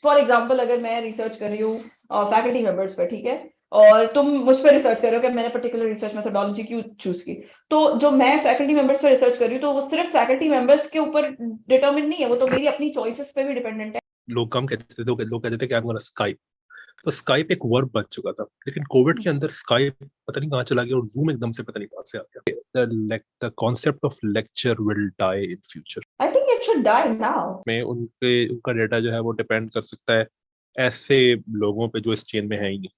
For example अगर मैं research कर रही हूँ फैकल्टी मेंबर्स पर, ठीक है, और तुम मुझ पर रिसर्च कर रहे हो कि मैंने पर्टिकुलर रिसर्च मेथोडोलॉजी क्यों चूज की, तो जो मैं फैकल्टी मेंबर्स पर रिसर्च कर रही हूँ तो वो सिर्फ फैकल्टी मेंबर्स के ऊपर डिटर्मिन नहीं है, वो तो मेरी अपनी चॉइसेस पे भी डिपेंडेंट है। लोग कम कहते थे, लोग कहते थे कि I'm gonna स्काइप, तो स्काइप एक वर्ब बन चुका था, लेकिन कोविड के अंदर स्काइप पता नहीं कहाँ चला गया और जूम एकदम से पता नहीं कहाँ से आ गया। The concept of lecture will die in future. I think it should die now. में उनका डेटा जो है वो डिपेंड कर सकता है ऐसे लोगों पे जो इस चेन में है ही नहीं।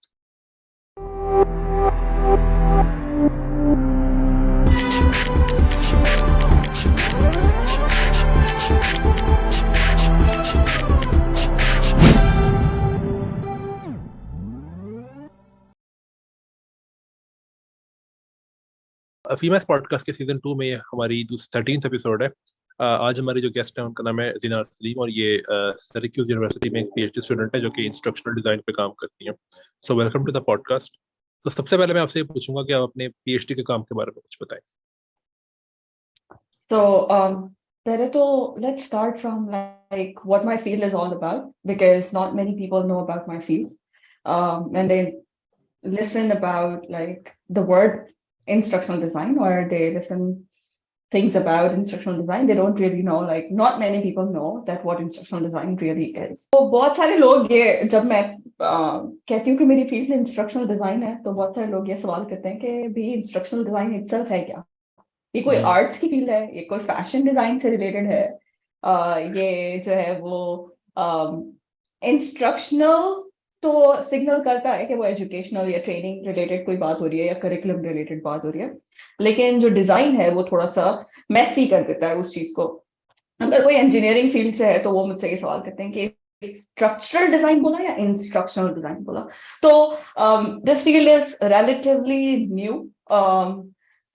फीमेस पॉडकास्ट के सीजन 2 में हमारी जो 13th एपिसोड है। आज हमारी जो गेस्ट है उनका नाम है ज़ीनार सलीम और ये सिरक्यूज यूनिवर्सिटी में एक पीएचडी स्टूडेंट है जो कि इंस्ट्रक्शनल डिजाइन पे काम करती हैं। So welcome to the podcast. तो सबसे पहले मैं आपसे ये पूछूंगा कि आप अपने पीएचडी के काम के बारे में कुछ बताएं। So, पहले तो let's start from like what my field is all about, because not many people know about my field. When they listen about like the word instructional design, or they listen things about instructional design, they don't really know, like not many people know that what instructional design really is. तो बहुत सारे लोग ये, जब मैं कहती हूँ कि मेरी फील्ड इंस्ट्रक्शनल डिजाइन है, तो बहुत सारे लोग ये सवाल करते हैं कि भी इंस्ट्रक्शनल डिजाइन इटसेल्फ है क्या, ये कोई आर्ट्स की फील्ड है, ये कोई फैशन डिजाइन से रिलेटेड है, ये जो है वो इंस्ट्रक्शनल तो सिग्नल करता है कि वो एजुकेशनल या ट्रेनिंग रिलेटेड कोई बात हो रही है या करिकुलम रिलेटेड बात हो रही है, लेकिन जो डिजाइन है वो थोड़ा सा मैसी कर देता है उस चीज को। अगर कोई इंजीनियरिंग फील्ड से है तो वो मुझसे ये सवाल करते हैं कि स्ट्रक्चरल डिजाइन बोला या इंस्ट्रक्शनल डिजाइन बोला। तो this field is relatively new,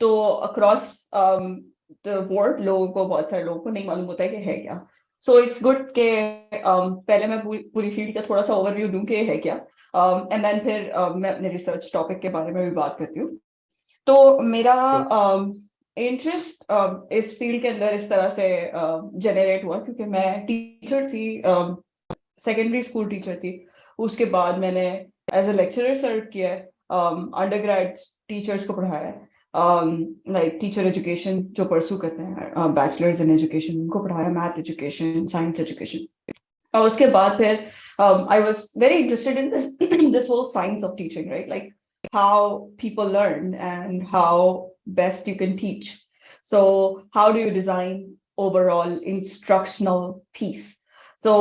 तो अक्रॉस द वर्ल्ड लोगों को, बहुत सारे लोगों को नहीं मालूम होता है कि है क्या। सो इट्स गुड के पहले मैं पूरी फील्ड का थोड़ा सा ओवरव्यू दूं कि है क्या, एंड देन फिर मैं अपने रिसर्च टॉपिक के बारे में भी बात करती हूँ। तो मेरा इंटरेस्ट इस फील्ड के अंदर इस तरह से जनरेट हुआ क्योंकि मैं टीचर थी, सेकेंडरी स्कूल टीचर थी। उसके बाद मैंने एज ए लेक्चरर सर्व किया, अंडर ग्रेड टीचर्स को पढ़ाया, लाइक टीचर एजुकेशन जो परसू करते हैं, बैचलर्स इन एजुकेशन, उनको पढ़ाया, मैथ एजुकेशन, साइंस एजुकेशन। और उसके बाद फिर I was very interested in this whole science of teaching, right, like how people learn and how best you can teach. So how do you design overall instructional piece? So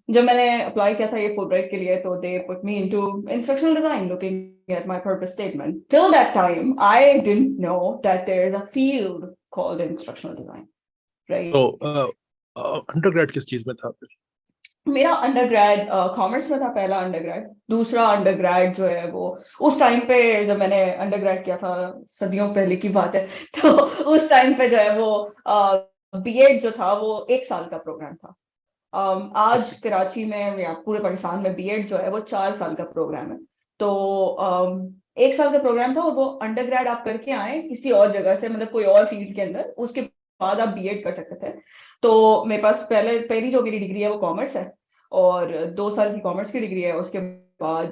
जब मैंने apply किया था ये Fulbright के लिए, तो they put me into instructional design looking at my purpose statement. Till that time I didn't know that there is a field called instructional design, right? तो undergrad किस चीज में था फिर? मेरा अंडरग्रेड कॉमर्स में था, पहला अंडरग्रेड। दूसरा अंडरग्रेड जो है वो उस टाइम पे, जब मैंने अंडरग्रेड किया था, सदियों पहले की बात है, तो उस टाइम पे जो है वो बीएड जो था वो 1 साल का प्रोग्राम था। आज कराची में या पूरे पाकिस्तान में बीएड जो है वो 4 साल का प्रोग्राम है। तो 1 साल का प्रोग्राम था और वो अंडरग्रेड आप करके आए किसी और जगह से, मतलब कोई और फील्ड के अंदर, उसके बाद आप बीएड कर सकते थे। तो मेरे पास पहली जो मेरी डिग्री है वो कॉमर्स है, और 2 साल की कॉमर्स की डिग्री है। उसके बाद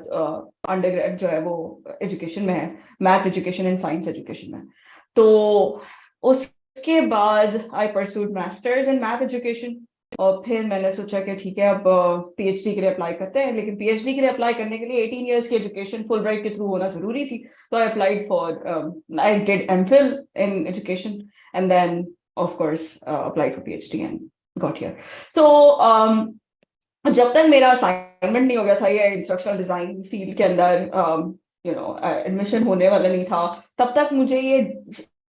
अंडरग्रेड जो है वो एजुकेशन में है, math education and science education में। तो उसके बाद I pursued masters in math education, और फिर मैंने सोचा कि ठीक है अब पीएचडी के लिए अप्लाई करते हैं। लेकिन पीएचडी के लिए अप्लाई करने के लिए 18 इयर्स की एजुकेशन फुलब्राइट के थ्रू होना जरूरी थी। तो I applied for, I did MPhil in education and then of course applied for PhD and got here. So जब तक मेरा असाइनमेंट नहीं हो गया था ये इंस्ट्रक्शनल डिजाइन फील्ड के अंदर, एडमिशन होने वाला नहीं था, तब तक मुझे ये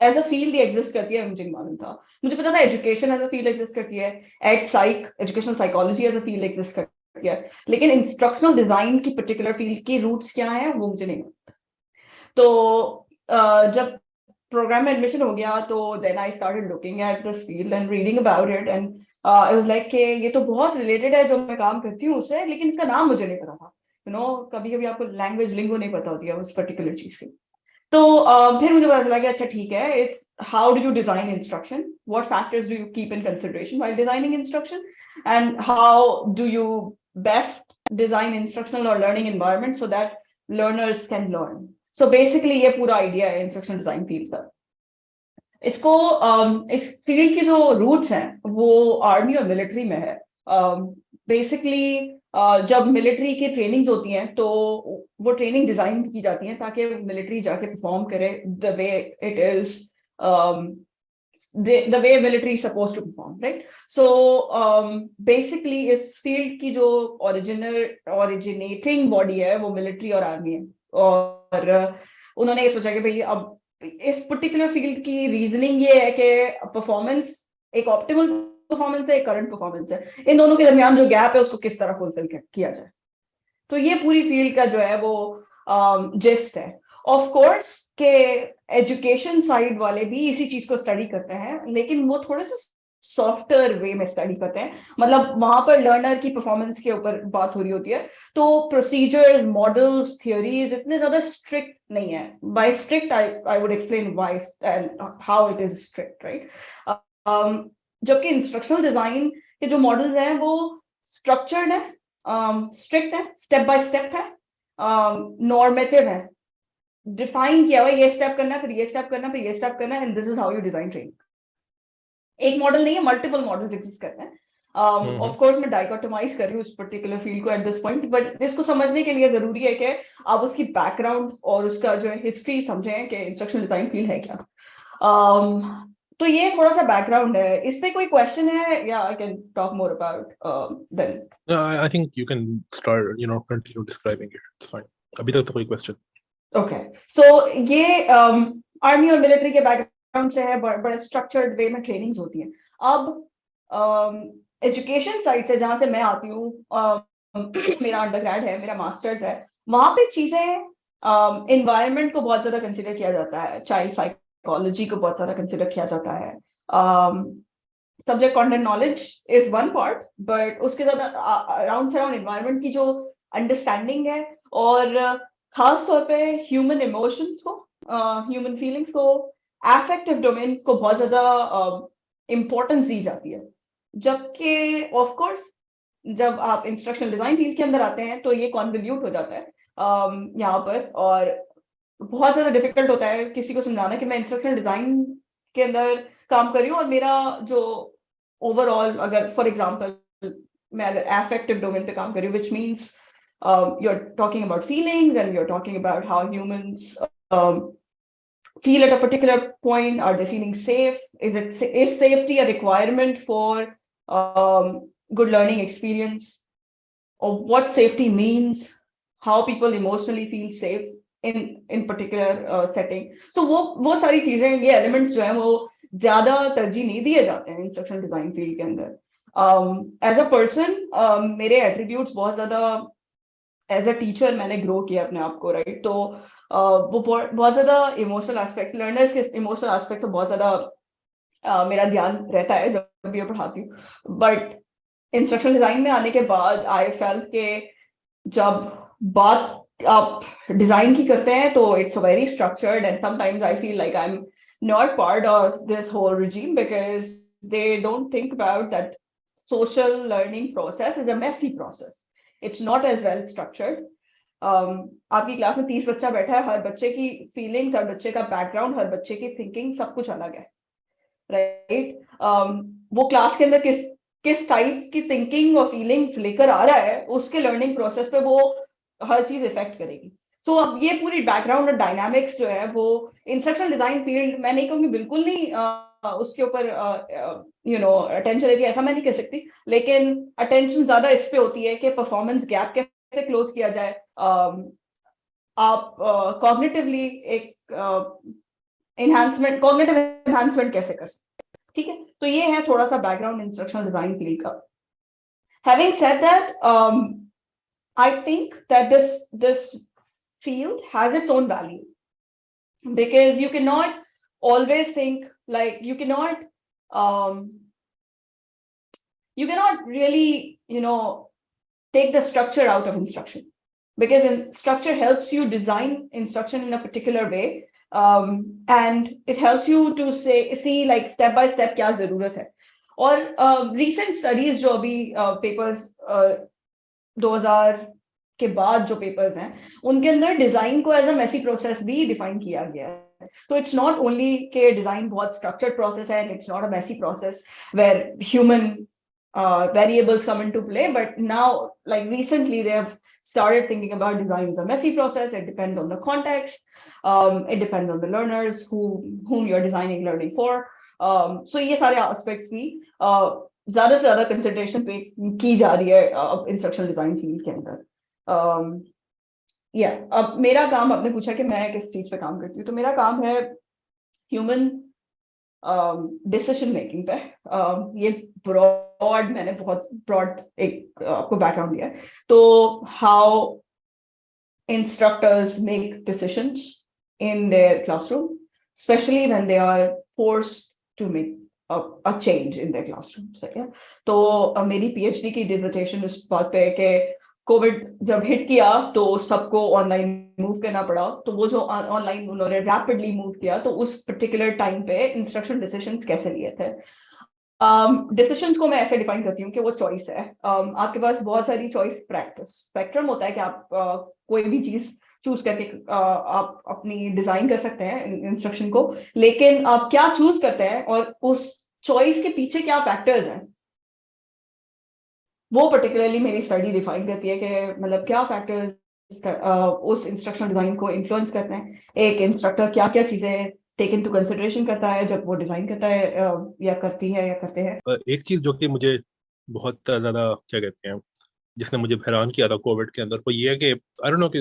एज अ फील्ड एग्जिस्ट करती है मुझे नहीं मालूम था। मुझे पता था education as a field exist करती है, educational psychology as a field exist करती है, लेकिन इंस्ट्रक्शनल डिजाइन की पर्टिकुलर फील्ड के रूट्स क्या है वो मुझे नहीं मालूम। तो जब प्रोग्राम में एडमिशन हो गया तो then I started looking at this field and reading about it, and I was like कि ये तो बहुत रिलेटेड है जो मैं काम करती हूँ उससे, लेकिन इसका नाम मुझे नहीं पता था। कभी कभी आपको लैंग्वेज लिंगो नहीं पता होती है उस पर्टिकुलर चीज की। तो फिर मुझे पता चला कि अच्छा ठीक है, it's how do you design instruction, what factors do you keep in consideration while designing instruction, and how do you best design instructional or learning environment so that learners can learn. So basically ये पूरा idea है instructional design field का. इसको इस field की जो roots हैं वो आर्मी और मिलिट्री में है. बेसिकली जब मिलिट्री की ट्रेनिंग्स होती हैं तो वो ट्रेनिंग डिजाइन की जाती है ताकि मिलिट्री जाके परफॉर्म करे the way it is the way military is supposed to perform, right? So basically इस फील्ड की जो originating body है वो मिलिट्री और आर्मी है. और उन्होंने ये सोचा कि भाई अब इस पर्टिकुलर फील्ड की रीजनिंग ये है कि परफॉर्मेंस एक ऑप्टिमल परफॉर्मेंस है, एक करंट परफॉर्मेंस है, इन दोनों के दरमियान जो गैप है उसको किस तरह फुलफिल किया जाए. तो ये पूरी फील्ड का जो है वो जिस्ट है. ऑफ कोर्स के एजुकेशन साइड वाले भी इसी चीज को स्टडी करते हैं, लेकिन वो थोड़े से सॉफ्टवेयर वे में स्टडी करते हैं. मतलब वहां पर लर्नर की परफॉर्मेंस के ऊपर बात हो रही होती है, तो प्रोसीजर्स, मॉडल्स, थियोरीज इतने ज्यादा स्ट्रिक्ट नहीं है. By strict I would explain why and how it is strict, right. जबकि इंस्ट्रक्शनल डिजाइन के जो मॉडल्स हैं वो स्ट्रक्चर्ड है, स्ट्रिक्ट है, स्टेप बाय स्टेप है, नॉर्मेटिव है, डिफाइन किया हुआ ये स्टेप करना, फिर ये स्टेप करना, फिर ये स्टेप करना, and this is how you design training. एक मॉडल नहीं है, मल्टीपल मॉडल्स एग्जिस्ट करते हैं. ऑफ कोर्स मैं डाइकोटोमाइज कर रही हूँ उस पर्टिकुलर फील्ड को एट दिस पॉइंट, बट इसको समझने के लिए जरूरी है कि आप उसकी बैकग्राउंड और उसका जो है हिस्ट्री समझें कि इंस्ट्रक्शनल डिजाइन फील्ड है क्या. तो ये थोड़ा सा बैकग्राउंड है. इस पे कोई क्वेश्चन है या I can talk more about then? I think you can start, continue describing it. It's fine. अभी तक तो कोई question. ओके, सो ये आर्मी और मिलिट्री के बैकग्राउंड से है, बड़े स्ट्रक्चर्ड वे में ट्रेनिंग्स होती हैं. अब एजुकेशन साइड से जहां से मैं आती हूँ, मेरा अंडरग्रेड है, मेरा मास्टर्स है, वहां पे चीजें एनवायरनमेंट को बहुत ज्यादा कंसिडर किया जाता है, चाइल्ड साइकोलॉजी को बहुत ज्यादा कंसिडर किया जाता है. Subject content knowledge is one part, but उसके ज्यादा अराउंड एनवायरनमेंट की जो अंडरस्टैंडिंग है और खास तौर पे ह्यूमन इमोशंस को, ह्यूमन फीलिंग्स को, अफेक्टिव डोमेन को बहुत ज्यादा इंपॉर्टेंस दी जाती है. जबकि ऑफ कोर्स जब आप इंस्ट्रक्शनल डिजाइन फील्ड के अंदर आते हैं तो ये कॉन्वोल्यूट हो जाता है यहाँ पर, और बहुत ज्यादा डिफिकल्ट होता है किसी को समझाना कि मैं इंस्ट्रक्शनल डिजाइन के अंदर काम कर रही हूँ और मेरा जो ओवरऑल, अगर फॉर एग्जाम्पल मैं अगर अफेक्टिव डोमेन पे काम कर रही हूँ, which means you're talking about feelings and you're talking about how humans feel at a particular point. Are they feeling safe? Is safety a requirement for good learning experience? Or what safety means? How people emotionally feel safe in particular setting? So वो सारी चीजें, ये elements जो हैं वो ज्यादा तरजीह नहीं दिए जाते हैं इंस्ट्रक्शनल डिजाइन फील्ड के अंदर. एज अ पर्सन मेरे एट्रीब्यूट्स बहुत ज्यादा, एज अ टीचर मैंने ग्रो किया अपने आप को, राइट. तो वो बहुत ज्यादा इमोशनल एस्पेक्ट, लर्नर्स के इमोशनल एस्पेक्ट से बहुत ज्यादा मेरा ध्यान रहता है जब भी मैं पढ़ाती हूँ. बट इंस्ट्रक्शनल डिजाइन में आने के बाद आई फेल्ट के जब बात आप डिजाइन की करते हैं तो it's very structured, and sometimes I feel like I am not part of this whole regime because they don't think about that social learning process is a messy process. It's not as well structured. आपकी class में 30 बच्चा बैठा है, हर बच्चे की feelings, हर बच्चे का background, हर बच्चे की थिंकिंग सब कुछ अलग है, राइट. वो क्लास के अंदर किस टाइप की थिंकिंग और फीलिंग्स लेकर आ रहा है, उसके लर्निंग प्रोसेस पे वो हर चीज इफेक्ट करेगी. तो अब ये पूरी बैकग्राउंड और डायनामिक्स जो है वो इंस्ट्रक्शनल डिजाइन फील्ड, मैं नहीं कहूँगी बिल्कुल नहीं उसके ऊपर अटेंशन देती है, ऐसा मैं नहीं कह सकती, लेकिन अटेंशन ज्यादा इस पे होती है कि परफॉर्मेंस गैप कैसे क्लोज किया जाए, आप कॉग्निटिवली एक कॉग्निटिव एनहांसमेंट कैसे कर सकते हैं. ठीक है, तो ये है थोड़ा सा बैकग्राउंड इंस्ट्रक्शनल डिजाइन फील्ड का. Having said that, I think that this field has its own value, because you cannot always think like you cannot really take the structure out of instruction, because structure helps you design instruction in a particular way, and it helps you to see like step by step क्या जरूरत है. और recent studies जो अभी papers 2000 के बाद जो papers हैं उनके अंदर डिजाइन को एज अ मेसी प्रोसेस भी डिफाइन किया गया है. तो इट्स नॉट ओनली के डिजाइन बहुत स्ट्रक्चर्ड प्रोसेस है, it's not a messy process where human variables come into play, but now like recently they have started thinking about design as a messy process. It depends on the context, it depends on the learners whom you're designing learning for. So ये सारे aspects भी ज्यादा से ज्यादा consideration पे की जा रही है इंस्ट्रक्शनल डिजाइन फील्ड के अंदर. या अब मेरा काम, आपने पूछा कि मैं किस चीज पे काम करती हूँ, तो मेरा काम है ह्यूमन डिसीजन मेकिंग पे. ये ब्रॉड, मैंने बहुत ब्रॉड एक आपको बैकग्राउंड दिया है. तो how instructors make decisions in their classroom, especially when they are forced to make a change in their classroom. So, yeah. तो मेरी PhD की डिसर्टेशन इस बात पे है कि कोविड जब हिट किया तो सबको ऑनलाइन मूव करना पड़ा. तो वो जो ऑनलाइन उन्होंने रैपिडली मूव किया, तो उस पर्टिकुलर टाइम पे इंस्ट्रक्शन डिसीजंस कैसे लिए थे. डिसीजंस को मैं ऐसे डिफाइन करती हूँ कि वो चॉइस है. आपके पास बहुत सारी चॉइस प्रैक्टिस स्पेक्ट्रम होता है कि आप कोई भी चीज चूज करके आप अपनी डिजाइन कर सकते हैं इंस्ट्रक्शन को, लेकिन आप क्या चूज करते हैं और उस चॉइस के पीछे क्या फैक्टर्स हैं, वो पर्टिकुलरली मेरी स्टडी डिफाइन करती है कि मतलब क्या फैक्टर्स उस इंस्ट्रक्शनल डिजाइन को इन्फ्लुएंस करते हैं. एक इंस्ट्रक्टर क्या क्या चीजें टेक इनटू कंसिडरेशन करता है जब वो डिजाइन करता है या करती है या करते हैं. एक चीज जो कि मुझे बहुत ज्यादा क्या कहते हैं, जिसने मुझे हैरान किया था कोविड के अंदर, वो ये है कि आई डोंट नो कि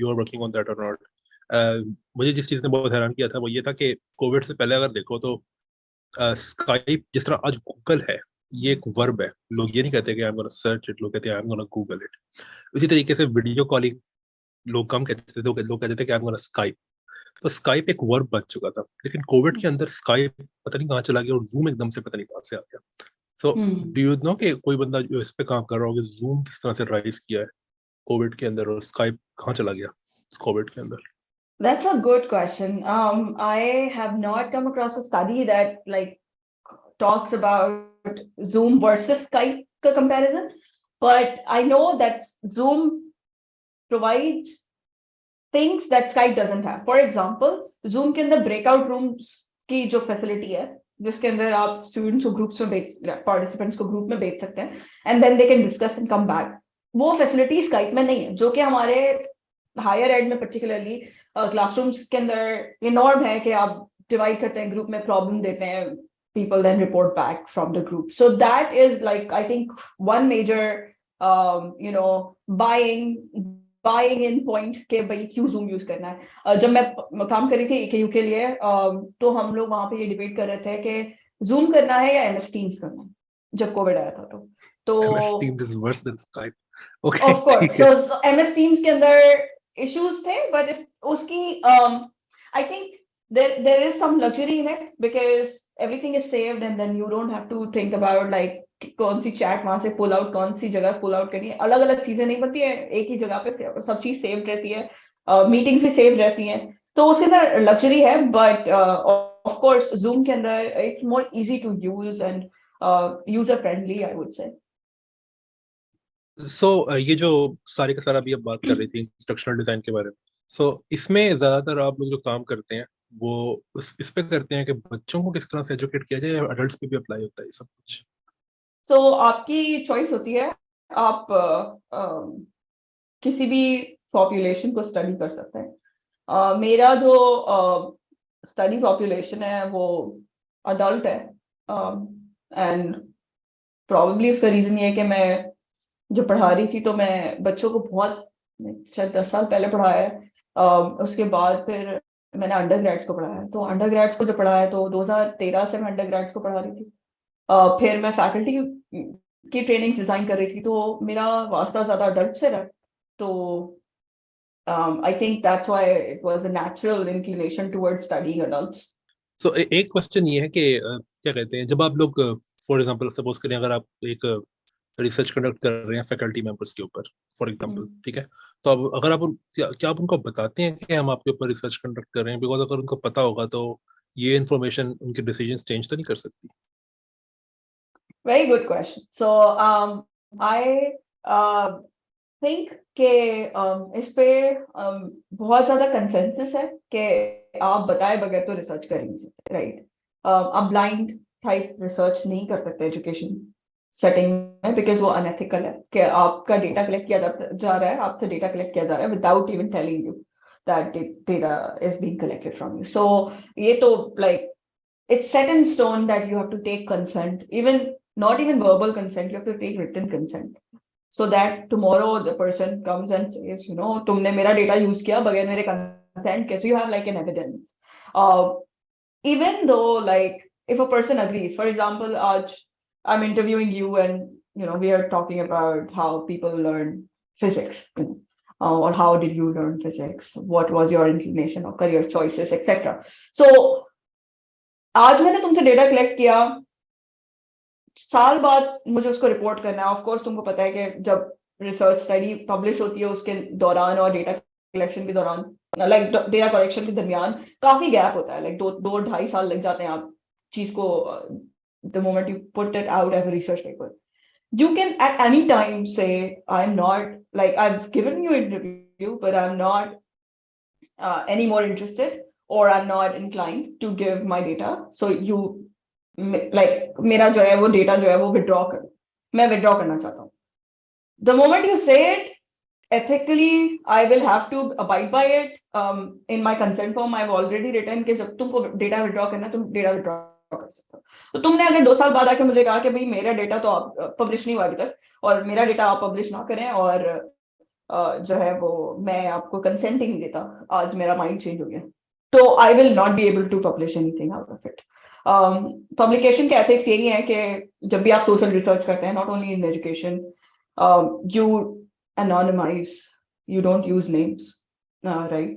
you are working on that और नॉट. मुझे जिस चीज ने बहुत हैरान किया था वो ये था कि कोविड से पहले अगर देखो तो स्काइप जिस तरह आज गूगल है, ये एक वर्ब है. लोग ये नहीं कहते कि I am gonna search it, लोग कहते हैं I am gonna Google it. उसी तरीके से वीडियो कॉलिंग लोग कम कहते थे, लोग कहते थे कि आई एम गोना स्काइप. तो स्काइप एक वर्ब बन चुका था, लेकिन कोविड के अंदर स्काइप पता नहीं कहाँ चला गया और जूम एकदम से पता नहीं कहाँ से आ गया. सो डू यू नो कि कोई बंदा जो इस पे काम कर रहा होगा, जूम किस तरह से राइज किया है कोविड के अंदर और स्काइप कहाँ चला गया कोविड के अंदर? That's a good question. I have not come across a study that like talks about Zoom versus Skype comparison, but I know that Zoom provides things that Skype doesn't have. For example, Zoom के अंदर breakout rooms की जो facility है, जिसके अंदर आप students को groups में participants को group में भेज सकते हैं, and then they can discuss and come back. वो facility Skype में नहीं है, जो कि हमारे हायर एड में पर्टिकुलरली क्लासरूम्स के अंदर ये नॉर्म है कि आप डिवाइड करते हैं, ग्रुप में प्रॉब्लम देते हैं, people then report back from the group. So that is like, I think, one major buying in point के भाई क्यों Zoom यूज करना है. जब मैं काम कर रही थी AKU के लिए, तो हम लोग वहां पे ये डिबेट कर रहे थे कि Zoom करना है या MS Teams करना है, जब कोविड आया था. तो MS Teams is worse than Skype. Okay, of course. So MS Teams के अंदर issues थे, but उसकी I think there is some luxury in it because everything is saved and then you don't have to think about like कौन सी chat वहां से pull out, कौन सी जगह pull out करनी है. अलग अलग चीजें नहीं बनती है, एक ही जगह पे सब चीज सेव्ड रहती है, मीटिंग्स भी सेव्ड रहती हैं, तो उसके अंदर लग्जरी है. बट ऑफ कोर्स जूम के अंदर it's more easy to use and user friendly, I would say. ये जो सारे का सारा अभी आप बात कर रही थी इंस्ट्रक्शनल डिजाइन के बारे में, इसमें ज्यादातर आप लोग जो काम करते हैं वो इस पे करते हैं कि बच्चों को किस तरह से एजुकेट किया जाए, या अडल्ट्स पे भी अप्लाई होता है ये सब कुछ? आपकी चॉइस होती है, आप किसी भी पॉपुलेशन को स्टडी कर सकते हैं. मेरा जो स्टडी पॉपुलेशन है वो अडल्ट है, एंड प्रॉब्लली उसका रीजन ये है कि मैं जो पढ़ा रही थी तो मैं बच्चों को बहुत शायद 10 साल पहले पढ़ाया है. उसके बाद फिर मैंने अंडर ग्रेड्स को पढ़ाया है, तो अंडर ग्रेड्स को जो पढ़ाया है तो 2013 से मैं अंडर ग्रेड्स को पढ़ा रही थी. फिर मैं फैकल्टी की ट्रेनिंग्स डिजाइन कर रही थी, तो मेरा वास्ता ज्यादा अडल्ट से रहा. तो I think that's why it was a natural inclination towards studying adults. एक क्वेश्चन ये है कि क्या कहते हैं, जब आप लोग फॉर एग्जांपल सपोज करें अगर आप एक रिसर्च कंडक्ट कर रहे हैं फैकल्टी मेंबर्स के ऊपर फॉर एग्जांपल, ठीक है, तो अब अगर आप क्या आप उनको बताते हैं कि हम आपके ऊपर रिसर्च कंडक्ट कर रहे हैं? बिकॉज अगर उनको पता होगा तो ये इन्फॉर्मेशन उनके डिसीजंस चेंज तो नहीं कर सकती. Very good question. So I think कि इस पे बहुत ज्यादा कंसेंसस है कि आप बताए बगैर तो रिसर्च कर ही नहीं सकते, राइट? आप ब्लाइंड टाइप रिसर्च नहीं कर सकते एजुकेशन सेटिंग में, बिकॉज वो अनएथिकल है कि आपका डेटा कलेक्ट किया जा रहा है, आपसे डेटा कलेक्ट किया जा रहा है without even telling you that data is being collected from you. So ये तो like it's set in stone that you have to take consent, even not even verbal consent, you have to take written consent, so that tomorrow the person comes and says, you know, तुमने मेरा data use किया बगैर मेरे consent के, so you have like an evidence. Even though like if a person agrees, for example, I'm interviewing you and you know we are talking about how people learn physics, you know, or how did you learn physics, what was your inclination or career choices, etc. So आज मैंने तुमसे data collect किया, साल बाद मुझे उसको report करना है. ऑफ कोर्स तुमको पता है कि जब रिसर्च स्टडी पब्लिश होती है उसके दौरान और डेटा कलेक्शन के दौरान, लाइक डेटा कलेक्शन के दरमियान काफी गैप होता है, लाइक 2-2.5 साल लग जाते हैं आप चीज को, the moment you put it out as a research paper. You can at any time say, I'm not, like, I've given you interview but I'm not any more interested, or I'm not inclined to give my data, so you like मेरा जो है वो data जो है वो withdraw कर, मैं withdraw करना चाहता हूँ. The moment you say it, ethically I will have to abide by it. In my consent form I've already written कि जब तुमको डेटा विड्रॉ करना है तुम डेटा विड्रॉ कर सकते हो. तो तुमने अगर 2 साल बाद आके मुझे कहा कि भाई मेरा डेटा तो आप पब्लिश नहीं हुआ अभी तक, और मेरा डेटा आप पब्लिश ना करें, और जो है वो मैं आपको कंसेंट ही नहीं देता, आज मेरा माइंड चेंज हो गया, तो I will not be able to publish anything out of it. Publication के एथिक्स यही है कि जब भी आप सोशल रिसर्च करते हैं, not only in education, you anonymize, you don't use names, right?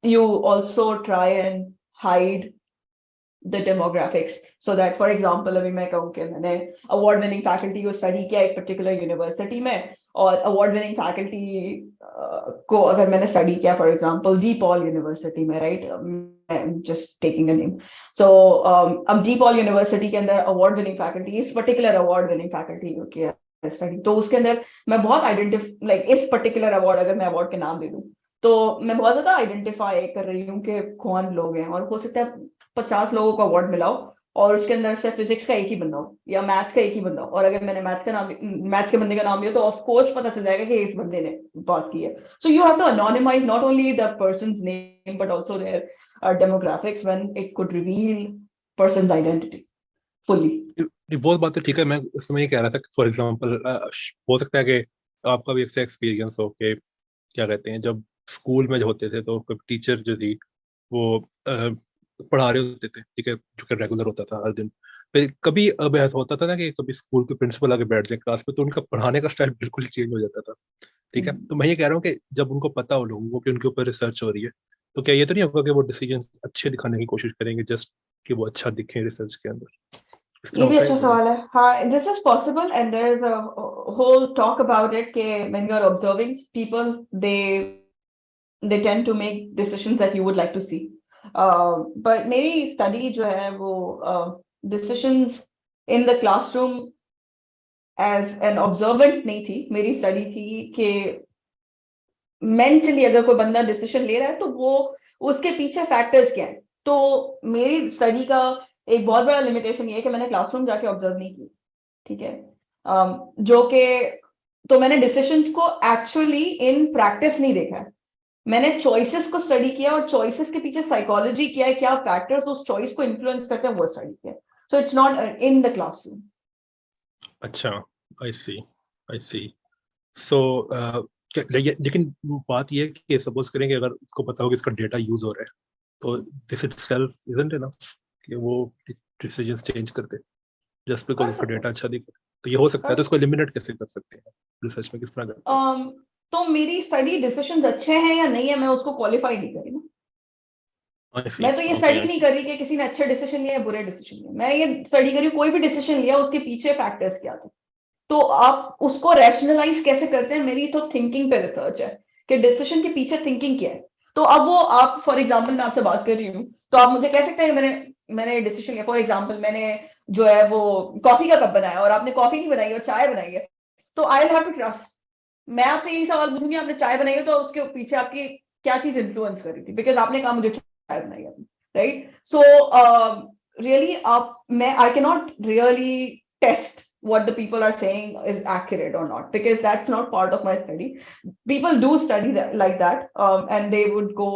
You also try and hide the demographics, so that for example अभी मैं कहूँ कि मैंने award winning faculty को study किया एक particular university में, और award winning faculty को अगर मैंने study किया for example DePaul University में, right? I'm just taking a name. So अब DePaul University के अंदर award winning faculty, इस particular award winning faculty को किया स्टडी, तो उसके अंदर मैं बहुत आइडेंटिफाई, लाइक इस पर्टिकुलर अवार्ड अगर मैं अवार्ड के नाम दे दूं तो मैं बहुत ज्यादा आइडेंटिफाई कर रही हूँ कि कौन लोग हैं, और हो सकता है 50 लोगों को अवार्ड मिला हो और उसके अंदर से फिजिक्स का एक ही बंदा हो या मैथ्स का एक ही बंदा हो, और अगर मैंने मैथ्स के बंदे का नाम लिया तो ऑफ कोर्स पता चल जाएगा कि इस बंदे ने बात की है. So you have to anonymize not only the person's name but also their demographics when it could reveal person's identity fully. ये बहुत बात है, ठीक है. मैं उस समय ये कह रहा था फॉर एग्जांपल हो सकता है कि आपका भी एक एक्सपीरियंस हो कि क्या कहते हैं, जब स्कूल में जो होते थे तो टीचर जो थी वो पढ़ा रहे होते थे, ठीक है, जो कि रेगुलर होता था हर दिन. फिर कभी अब ऐसा होता था ना कि कभी स्कूल के प्रिंसिपल आके बैठ जाए क्लास में तो उनका पढ़ाने का स्टाइल बिल्कुल चेंज हो जाता था, ठीक है. तो मैं ये कह रहा हूँ कि जब उनको पता हो लोगों को कि उनके ऊपर रिसर्च हो रही है, तो क्या ये तो नहीं होगा कि वो डिसीजन अच्छे दिखाने की कोशिश करेंगे जस्ट कि वो अच्छा दिखे रिसर्च के अंदर? इस तरह ये भी होता है अच्छा कभी? सवाल है. हाँ, this is possible and there is a whole talk about it कि when you are observing people, they tend to make decisions that you would like to see. But मेरी स्टडी जो है वो decisions in the classroom as an observant नहीं थी. मेरी study थी कि मेंटली अगर कोई बंदा डिसीजन ले रहा है तो वो उसके पीछे फैक्टर्स क्या है. तो मेरी स्टडी का एक बहुत बड़ा लिमिटेशन ये है कि मैंने क्लासरूम जाके ऑब्जर्व नहीं की, ठीक है. जो कि तो मैंने डिसीजंस को एक्चुअली इन प्रैक्टिस नहीं देखा है. मैंने चॉइसेस को स्टडी किया और चॉइसेस के पीछे साइकोलॉजी किया है, क्या फैक्टर्स उस चॉइस को इन्फ्लुएंस करते हैं वो स्टडी किया. So it's not in the classroom. अच्छा, आई सी. सो लेकिन बात ये है कि सपोज करें कि अगर उसको पता हो कि इसका डेटा यूज हो रहा है तो दिस इटसेल्फ इजंट इनफ कि वो डिसीजन चेंज कर दे जस्ट बिकॉज कर उसका सकते डेटा अच्छा दिख. तो ये हो सकता है, कर तो इसको एलिमिनेट कैसे कर सकते हैं रिसर्च में, किस तरह करते हैं? तो मेरी स्टडी डिसीजंस अच्छे हैं या नहीं है मैं उसको क्वालिफाई नहीं करी ना. आई सी. मैं तो ये ओके, स्टडी आई नहीं सी. कर रही कि किसी ने अच्छे डिसीजन लिया है बुरे डिसीजन लिया. मैं ये स्टडी करी कोई भी डिसीजन लिया उसके पीछे फैक्टर्स क्या थे, तो आप उसको रैशनलाइज कैसे करते हैं. मेरी तो थिंकिंग पे रिसर्च है कि डिसीजन के पीछे थिंकिंग क्या है. तो अब वो आप फॉर एग्जाम्पल मैं आपसे बात कर रही हूँ तो आप मुझे कह सकते हैं मैंने डिसीजन लिया. फॉर एग्जाम्पल मैंने जो है वो कॉफी का कप बनाया और आपने कॉफी नहीं बनाई और चाय बनाई है, तो I will have to trust मैं आपसे यही सवाल पूछूंगी, आपने चाय बनाई है तो उसके पीछे आपकी क्या चीज इन्फ्लुएंस करी थी, बिकॉज आपने कहा मुझे चाय बनाई है, राइट? सो रियली आप मैं I can not really test what the people are saying is accurate or not, because that's not part of my study. People do study that, like that, and they would go.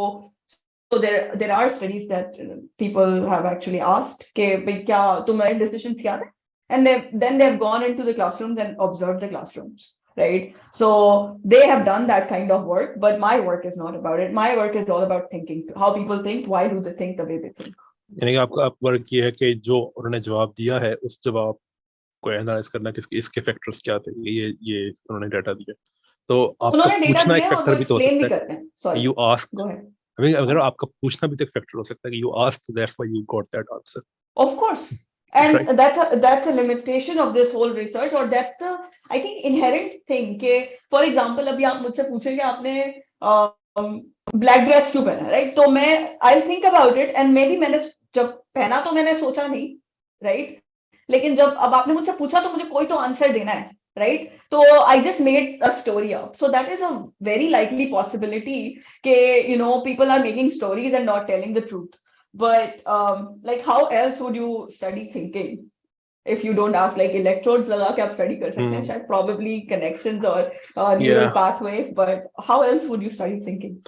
So there are studies that people have actually asked कि भाई क्या तुम्हें decisions याद है, and then they've gone into the classrooms and observed the classrooms, right? So they have done that kind of work, but my work is not about it. My work is all about thinking, how people think, why do they think the way they think. यानी कि आपका आप work ये है कि जो उन्होंने जवाब दिया है उस जवाब को एनालाइज करना कि इसके फैक्टर्स क्या थे, ये उन्होंने डाटा दिया। तो आपका उन्होंने डेटा पूछना एक दिया और फैक्टर वो भी तो हो एक्सप्लेन भी सकता करते हैं। है, sorry, you asked, go ahead. I mean, अगर आपका पूछना भी तो एक फैक्टर हो सकता है कि you asked, that's why you got that answer, Of course, and right? that's a limitation of this whole research, or that's the, I think, inherent thing कि for example अभी आप मुझसे पूछेंगे आपने ब्लैक ड्रेस क्यों पहना, राइट? तो मैं I think about it, and may be मैंने जब पहना तो मैंने सोचा नहीं, राइट? लेकिन जब अब आपने मुझसे पूछा तो मुझे कोई तो आंसर देना है, राइट? तो I just made a story up, so that is a very likely possibility कि people are making stories and not telling the truth. But like how else would you study thinking if you don't ask? Like electrodes लगा के आप study कर सकते हैं शायद, probably connections or neural या pathways, but how else would you study thinking?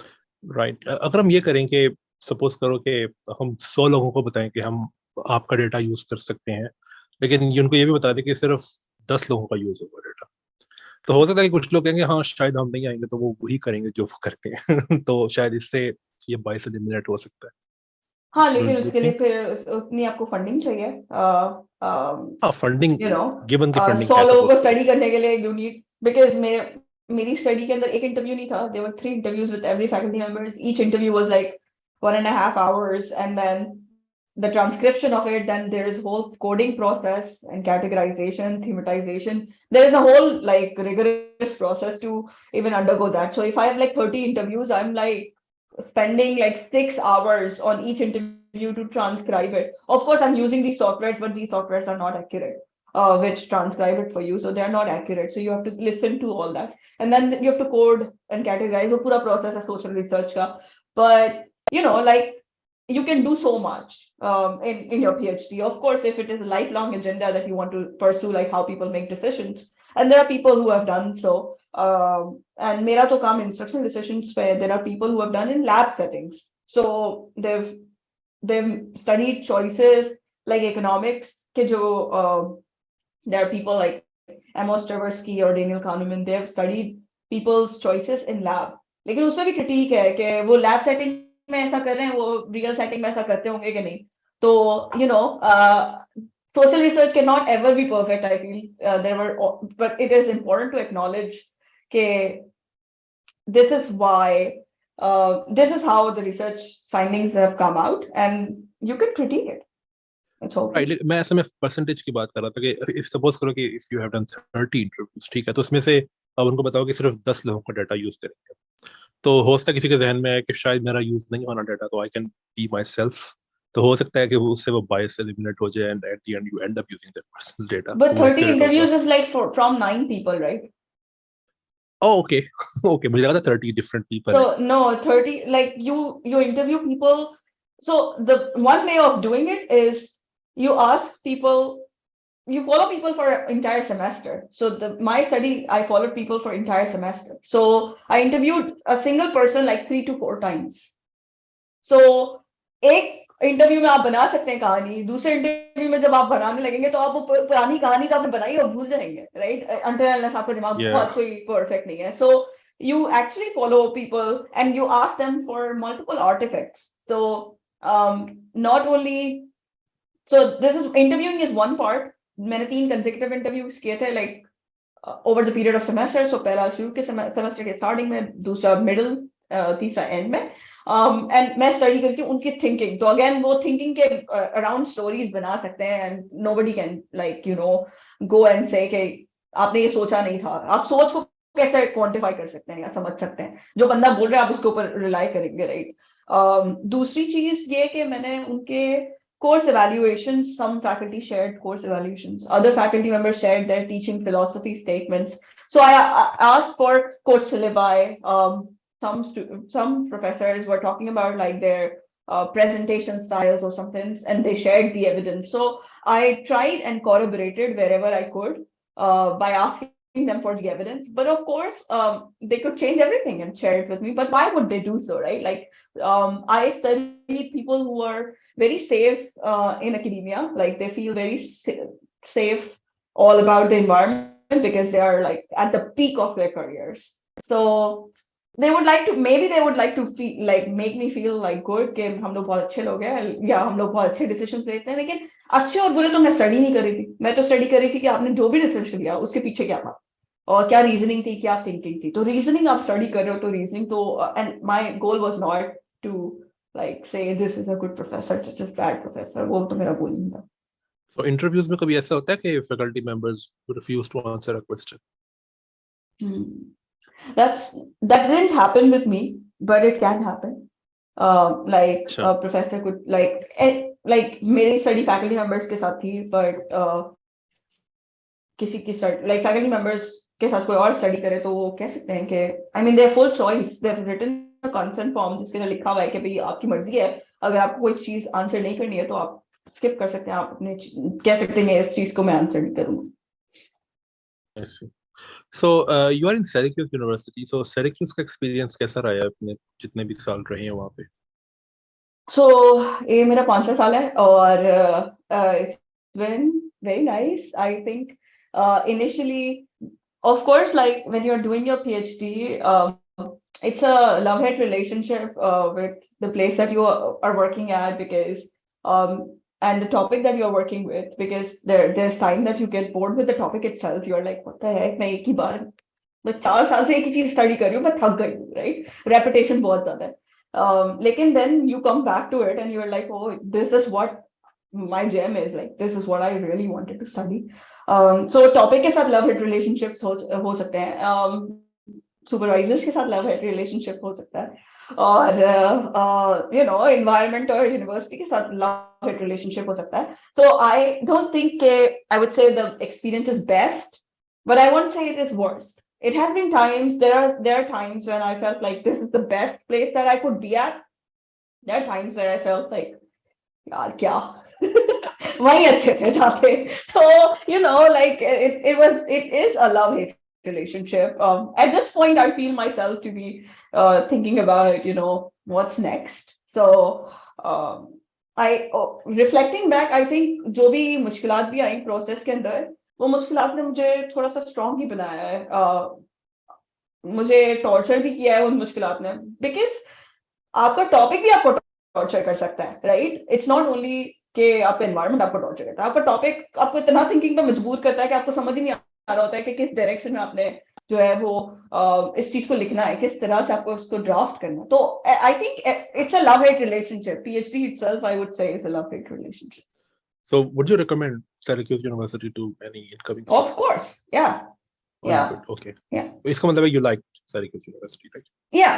Right, अगर हम ये करें कि सपोज करो कि हम 100 लोगों को बताएं कि हम आपका डेटा यूज कर सकते हैं, लेकिन उनको ये भी बता दें कि सिर्फ 10 लोगों का यूज होगा डेटा, तो हो सकता है कि कुछ लोग कहेंगे हाँ शायद हम नहीं आएंगे, तो वो वही करेंगे जो वो करते हैं तो शायद इससे ये बायस एलिमिनेट हो सकता है। हाँ, डू लेकिन यू उसके लिए थिंक? फिर उतनी आपको फंडिंग चाहिए। हाँ, फंडिंग, यू नो गिवन की फंडिंग 100 कैसे लोगों को पॉसिबल स्टडी करने के लिए यू नीड, बिकॉज मेरी स्टडी के अंदर एक इंटरव्यू नहीं था, there were 3 interviews with every faculty members, each interview was like 1.5 hours, and then the transcription of it, then there is whole coding process and categorization, thematization. There is a whole like rigorous process to even undergo that. So if I have like 30 interviews, I'm like spending like 6 hours on each interview to transcribe it. Of course, I'm using these softwares, but these softwares are not accurate, which transcribe it for you. So they're not accurate. So you have to listen to all that. And then you have to code and categorize. The pura process of social research ka. But, like you can do so much in your PhD. Of course, if it is a lifelong agenda that you want to pursue, like how people make decisions, and there are people who have done so. And mera to kam instructional decisions where there are people who have done in lab settings. So they've studied choices like economics. There are people like Amos Tversky or Daniel Kahneman. They have studied people's choices in lab. लेकिन उसमें भी critic है कि वो lab setting में ऐसा कर रहे हैं, वो रियल सेटिंग में ऐसा करते होंगे कि नहीं. तो social research cannot ever be perfect. I feel but it is important to acknowledge that this is why this is how the research findings have come out, and you can critique it. It's okay. Right? मैं ऐसे में percentage की बात कर रहा था कि if suppose करो कि if you have done 30 interviews, ठीक है, तो उसमें से अब उनको बताओ कि सिर्फ 10 लोगों का डाटा यूज करेंगे, तो हो सकता है किसी के जहन में है कि शायद मेरा यूज नहीं होना डाटा, तो I can be my self, तो हो सकता है कि उससे वो बायस एलिमिनेट हो जाए and at the end you and up using that persons data, But वो 30 एक्यूरेट होगा। interviews is like from 9 people, right? Okay okay, मुझे लगा था 30 डिफरेंट पीपल है। So no, 30, like you interview people. So the one way of doing it is you ask people, you follow people for an entire semester. So my study, I followed people for entire semester. So I interviewed a single person like 3 to 4 times. So एक interview में आप बना सकते हैं कहानी, दूसरे interview में जब आप बनाने लगेंगे तो आप वो पुरानी कहानी तो आपने बनाई और भूल जाएंगे, राइट? अंटिल अनलेस आपका दिमाग बहुत कोई परफेक्ट नहीं है. सो you actually follow people and you ask them for multiple artifacts. So not only, so this is interviewing is one part. मैंने 3 consecutive interviews किए थे like over the period of semester. So पहला शुरू के semester के starting में, दूसरा middle, तीसरा end में. And मैं study करती हूँ उनकी thinking. तो again वो thinking के around stories बना सकते हैं, and nobody can like go and say कि आपने ये सोचा नहीं था. आप सोच को कैसे क्वांटिफाई कर सकते हैं या समझ सकते हैं? जो बंदा बोल रहा है आप उसके ऊपर रिलाई करेंगे, राइट? दूसरी चीज ये कि मैंने उनके course evaluations. Some faculty shared course evaluations. Other faculty members shared their teaching philosophy statements. So I asked for course syllabi. Some professors were talking about like their presentation styles or something, and they shared the evidence. So I tried and corroborated wherever I could by asking them for the evidence. But of course, they could change everything and share it with me. But why would they do so, right? Like I studied people who are very safe in academia, like they feel very safe all about the environment because they are like at the peak of their careers. So they would like to, maybe they would like to feel like make me feel like good कि हम लोग बहुत अच्छे लोग हैं या हम लोग बहुत अच्छे डिसीजन लेते हैं, लेकिन अच्छे और बुरे तो मैं स्टडी नहीं कर रही थी. मैं तो स्टडी कर रही थी कि आपने जो भी डिसीजन लिया उसके पीछे क्या था और क्या रीजनिंग थी, क्या थिंकिंग थी. तो रीजनिंग आप स्टडी कर रहे हो तो रीजनिंग तो, and my goal was not to like say this is a good professor, this is bad professor. वो तो मेरा गोल नहीं था. So interviews में कभी ऐसा होता है कि faculty members refuse to answer a question? That didn't happen with me, but it can happen. Like a professor could like मेरे study faculty members के साथ थी, but किसी की like faculty members के साथ कोई और study करे तो वो कह सकते हैं कि I mean their full choice, they've written a consent form जिसके अंदर लिखा हुआ है कि भाई आपकी मर्जी है, अगर आपको कोई चीज आंसर नहीं करनी है तो आप स्किप कर सकते हैं, आप अपने कह सकते हैं इस चीज को मैं आंसर नहीं करूंगा. I see. So you are in Syracuse University. So Syracuse का experience कैसा रहा है अपने जितने भी साल रहे हैं वहाँ पे? So ये मेरा 5वां साल है और it's been very nice. I think initially, of course, like when you're doing your PhD, it's a love-hate relationship with the place that you are working at, because and the topic that you're working with, because there's time that you get bored with the topic itself. You're like, what the heck, मैं एक ही बार 4 साल से एक ही चीज study कर रही हूँ, मैं थक गई हूँ, राइट? रेपिटेशन बहुत ज्यादा है. लेकिन then you come back to it and you're like, oh, this is what my gem is, like this is what I really wanted to study. So topic के साथ love-hate relationships हो सकते हैं, supervisors के साथ love-hate relationship हो सकता है, और you know environment और university के साथ love-hate relationship हो सकता है. So I don't think I would say the experience is best, but I won't say it is worst. It has been times, there are times when I felt like this is the best place that I could be at. There are times where I felt like यार क्या वही अच्छे थे जाते. So you know, like it is a love-hate relationship. At this point I feel myself to be thinking about, you know, what's next. So reflecting back, I think जो भी मुश्किलात भी आई प्रोसेस के अंदर, वो मुश्किलात ने मुझे थोड़ा सा स्ट्रॉन्ग ही बनाया है. मुझे टॉर्चर भी किया है उन मुश्किलात ने, बिकॉज आपका टॉपिक भी आपको टॉर्चर कर सकता है, राइट? इट्स नॉट ओनली कि आपका एनवायरनमेंट आपको टॉर्चर करता है, आपका टॉपिक आपको इतना थिंकिंग पे मजबूर करता है कि आपको समझ ही नहीं आ रहा होता है कि किस डायरेक्शन में आपने जो है वो इस चीज को लिखना है, किस तरह से आपको उसको ड्राफ्ट करना है. तो I think it's a love-hate relationship. PhD itself, I would say, is a love-hate relationship. So would you recommend Syracuse University to any incoming student? Of course, yeah. Oh, Yeah. good. Okay. Yeah. So इसका मतलब है you liked Syracuse University, right? Yeah.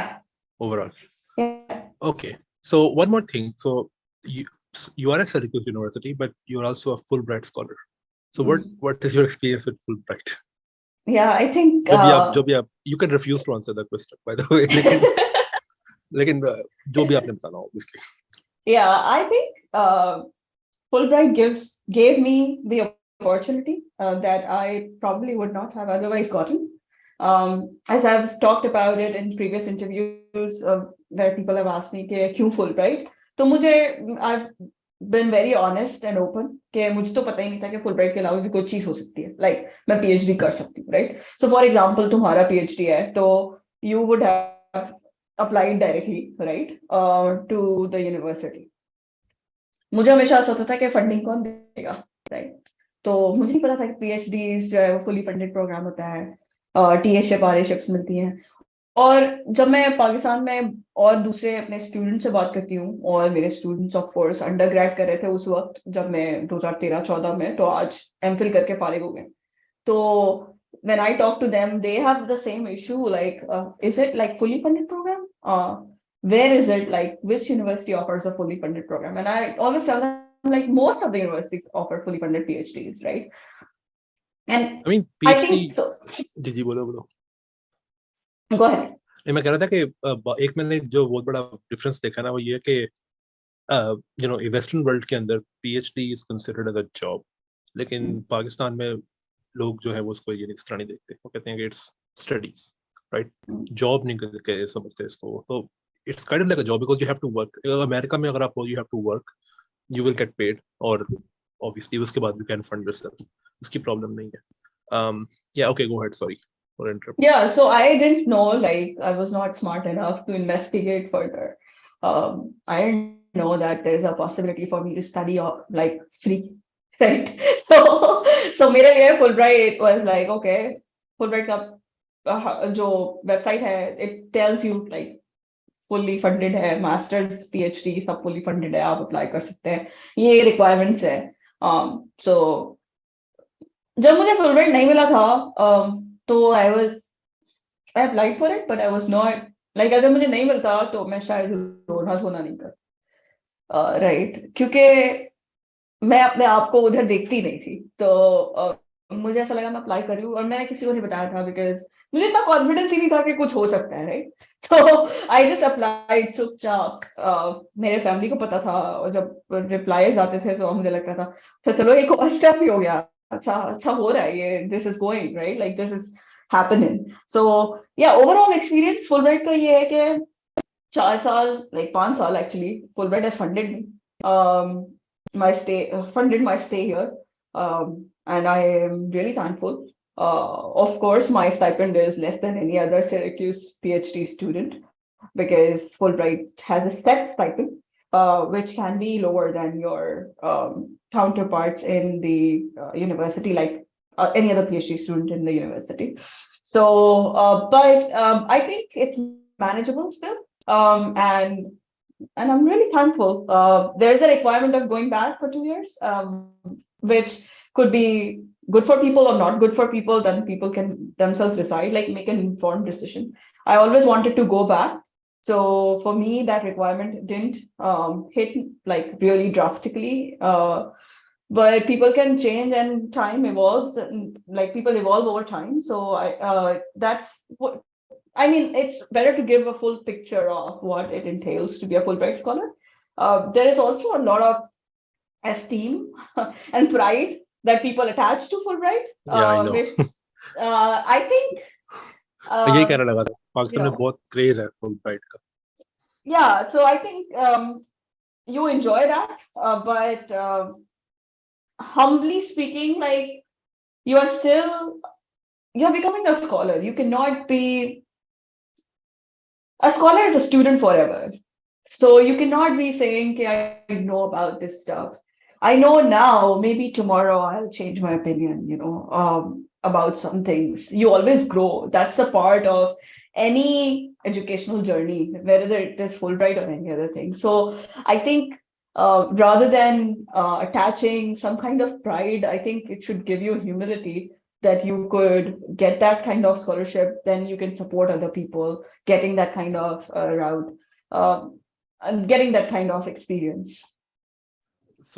Overall. Yeah. Okay. So one more thing. So you are at Syracuse University, but you're also a Fulbright scholar. So what is your experience with Fulbright? Yeah, I think जो भी आप you can refuse to answer that question, by the way. लेकिन जो भी आपने बताना, obviously. Yeah, I think Fulbright gave me the opportunity that I probably would not have otherwise gotten. As I've talked about it in previous interviews, where people have asked me कि क्यों Fulbright, तो मुझे I've been very honest and open कि मुझे तो पता ही नहीं था कि Fulbright के अलावा भी कोई चीज हो सकती है, like मैं PhD कर सकती हूँ, right? So for example, तुम्हारा PhD है तो you would have applied directly, right, to the university. मुझे हमेशा ऐसा होता था कि फंडिंग कौन देगा, राइट? तो मुझे नहीं पता था कि PhDs जो है वो फुली फंडेड प्रोग्राम होता है, टीएशिप आरशिप्स मिलती हैं. और जब मैं पाकिस्तान में और दूसरे अपने स्टूडेंट से बात करती हूँ, और मेरे students of course under grade कर रहे थे उस वक्त जब मैं 2013-14 में, तो आज MPhil करके फारिग हो गए. तो when I talk to them, they have the same issue, like is it like fully funded program? Where is it, like which university offers a fully funded program? And I always tell them like most of the universities offer fully funded PhDs, right? And I mean I PhD think so. जी बोलो Go ahead. मैं कह रहा था कि एक मैंने जो बहुत बड़ा डिफरेंस देखा ना वो ये कि वेस्टर्न वर्ल्ड के अंदर PhD is considered as a job, लेकिन पाकिस्तान में लोग जो है वो उसको ये इस तरह नहीं देखते, वो कहते हैं कि इट्स स्टडीज, राइट, जॉब नहीं करके समझते इसको। तो it's kind of like a job because you have to work. America में अगर आप हो, you have to work, you will get paid, और ऑब्वियसली उसके बाद यू कैन फंड योरसेल्फ, उसकी प्रॉब्लम नहीं है। या okay, go ahead, sorry for interrupt. Yeah, so I didn't know, like, I was not smart enough to investigate further. I didn't know that there's a possibility for me to study like free, right? So मेरे लिए Fulbright was like, okay, Fulbright का जो website है, it tells you like fully funded है, masters, PhD सब fully funded है, आप apply कर सकते हैं, ये requirements है। So जब मुझे Fulbright नहीं मिला था, तो I applied for it, but I was not like, अगर मुझे नहीं मिलता तो मैं शायद रोना धोना नहीं कर, राइट, क्योंकि मैं अपने आप को उधर देखती नहीं थी। तो मुझे ऐसा लगा मैं अप्लाई कर रही हूँ, और मैंने किसी को नहीं बताया था बिकॉज मुझे इतना कॉन्फिडेंस ही नहीं था कि कुछ हो सकता है, राइट। तो आई जस्ट अप्लाइड चुपचाप। मेरे फैमिली को पता था, और जब रिप्लाईज आते थे तो मुझे लगता था अच्छा चलो एक और स्टेप ही हो गया, अच्छा अच्छा हो रहा है ये, this is going right, like this is happening. So या ओवरऑल एक्सपीरियंस फुलब्राइट का ये है कि 4 साल, like 5 साल actually, Fulbright has funded me, my stay, funded my stay here, and I am really thankful. Of course, my stipend is less than any other Syracuse PhD student because Fulbright has a set stipend, which can be lower than your counterparts in the university, like any other PhD student in the university. So, but I think it's manageable still. And I'm really thankful. There's a requirement of going back for 2 years, which could be good for people or not good for people. Then people can themselves decide, like make an informed decision. I always wanted to go back, so for me that requirement didn't hit like really drastically. But people can change and time evolves, and like people evolve over time. So that's what I mean, it's better to give a full picture of what it entails to be a Fulbright scholar. There is also a lot of esteem and pride that people attach to Fulbright, Yeah, I know. which I think, यही कहने लगा था, you Pakistan में know, बहुत craze है Fulbright का। yeah. So I think you enjoy that, but humbly speaking, like you're becoming a scholar. You cannot be a scholar is a student forever. So you cannot be saying, okay, I know about this stuff. I know now, maybe tomorrow I'll change my opinion, about some things. You always grow. That's a part of any educational journey, whether it is Fulbright or any other thing. So I think rather than attaching some kind of pride, I think it should give you humility that you could get that kind of scholarship, then you can support other people getting that kind of route, and getting that kind of experience.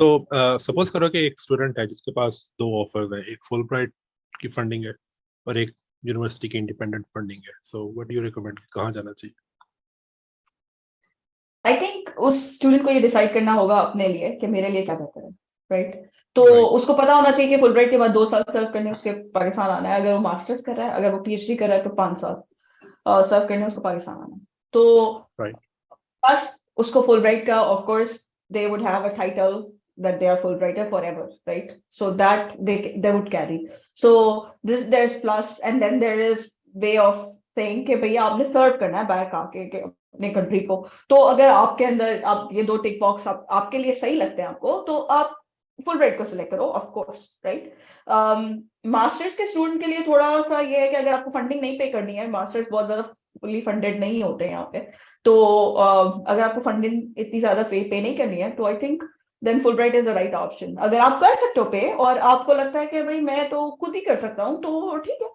So suppose करो कि एक student है जिसके पास 2 offers हैं, एक Fulbright की funding है और एक यूनिवर्सिटी की इंडिपेंडेंट फंडिंग है। So what do you recommend, कहाँ जाना चाहिए? आई थिंक उस स्टूडेंट को ये डिसाइड करना होगा अपने लिए कि मेरे लिए क्या बेहतर है, राइट। तो उसको पता होना चाहिए कि फुलब्राइट के बाद 2 साल सर्व करने उसके पाकिस्तान आना है। अगर वो मास्टर्स कर रहा है, अगर वो पीएचडी कर रहा है तो 5 साल सर्व करने उसको पाकिस्तान आना है। तो बस उसको फुलब्राइट का, of course they would have a title that they are Fulbrighter forever, right? So that they would carry. So there's plus, and then there is way of saying कि भैया आपने सर्व करना है बैक आके अपने कंट्री को। तो अगर आपके अंदर आप ये 2 टिक बॉक्स आपके लिए सही लगते हैं आपको, तो आप फुलब्राइट को सिलेक्ट करो, ऑफ कोर्स, राइट। मास्टर्स के स्टूडेंट के लिए थोड़ा सा ये है कि अगर आपको फंडिंग नहीं पे करनी है, मास्टर्स बहुत ज्यादा फुली फंडेड नहीं होते हैं यहाँ पे, तो अगर आपको फंडिंग इतनी ज्यादा पे नहीं करनी है, तो I think then Fulbright is the right option. अगर आप कर सकते हो पे और आपको लगता है कि भाई मैं तो खुद ही कर सकता हूँ, तो ठीक है,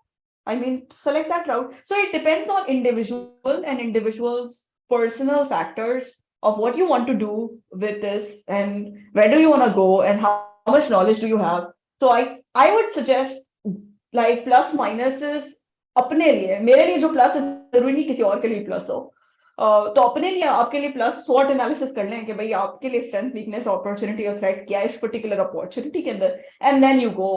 I mean, select that route. So it depends on individual and individuals' personal factors of what you want to do with this and where do you want to go and how much knowledge do you have. So I would suggest like plus minuses अपने लिए, मेरे लिए जो plus है जरूरी नहीं किसी और के लिए प्लस हो. तो अपने लिए आपके लिए प्लस स्वॉट एनालिसिस कर लें कि भाई आपके लिए स्ट्रेंथ वीकनेस अपॉर्चुनिटी और थ्रेट क्या है इस पर्टिकुलर अपॉर्चुनिटी के अंदर, and then you go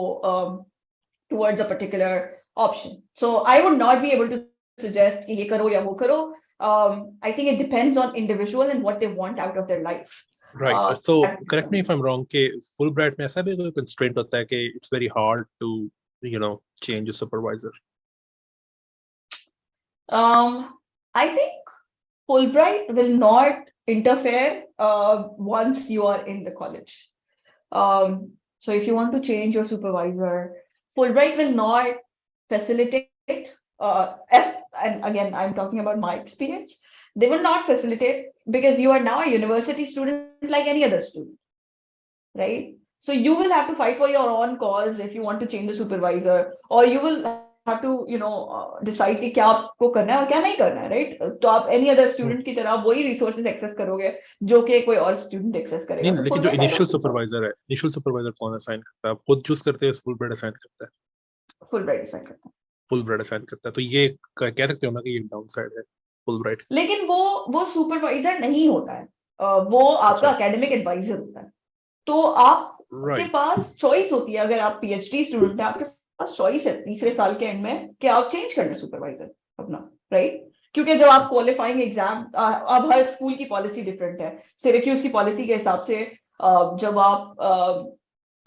towards a particular option. So I would not be able to suggest कि ये करो या वो करो. I think it depends on individual and what they want out of their life. Right. So correct me if I'm wrong कि Fulbright में ऐसा भी कोई constraint होता है कि it's very hard to change a supervisor. I think Fulbright will not interfere once you are in the college. So if you want to change your supervisor, Fulbright will not facilitate, and again, I'm talking about my experience, they will not facilitate because you are now a university student like any other student, right? So you will have to fight for your own cause if you want to change the supervisor, or you will have to, decide कि क्या आपको करना है और क्या नहीं करना है, right? तो आप any other student की तरह वही resources access करोगे जो कि कोई और student access करेगा. नहीं, लेकिन जो initial supervisor कौन assign करता है? आप खुद choose करते हैं, Fulbright assign करता है? Fulbright assign करता है. Fulbright assign करता है, तो ये कह सकते हो ना कि ये downside है Fulbright. लेकिन वो supervisor नहीं होता है, वो आपका academic advisor होता है. तो आपके पास choice होती है, अगर आप PhD student है आपके पास choice है तीसरे साल के end में कि आप change कर लें supervisor अपना, right? क्योंकि जब आप qualifying exam, अब हर स्कूल की पॉलिसी डिफरेंट है. सिरेक्यूज की पॉलिसी के हिसाब से जब आप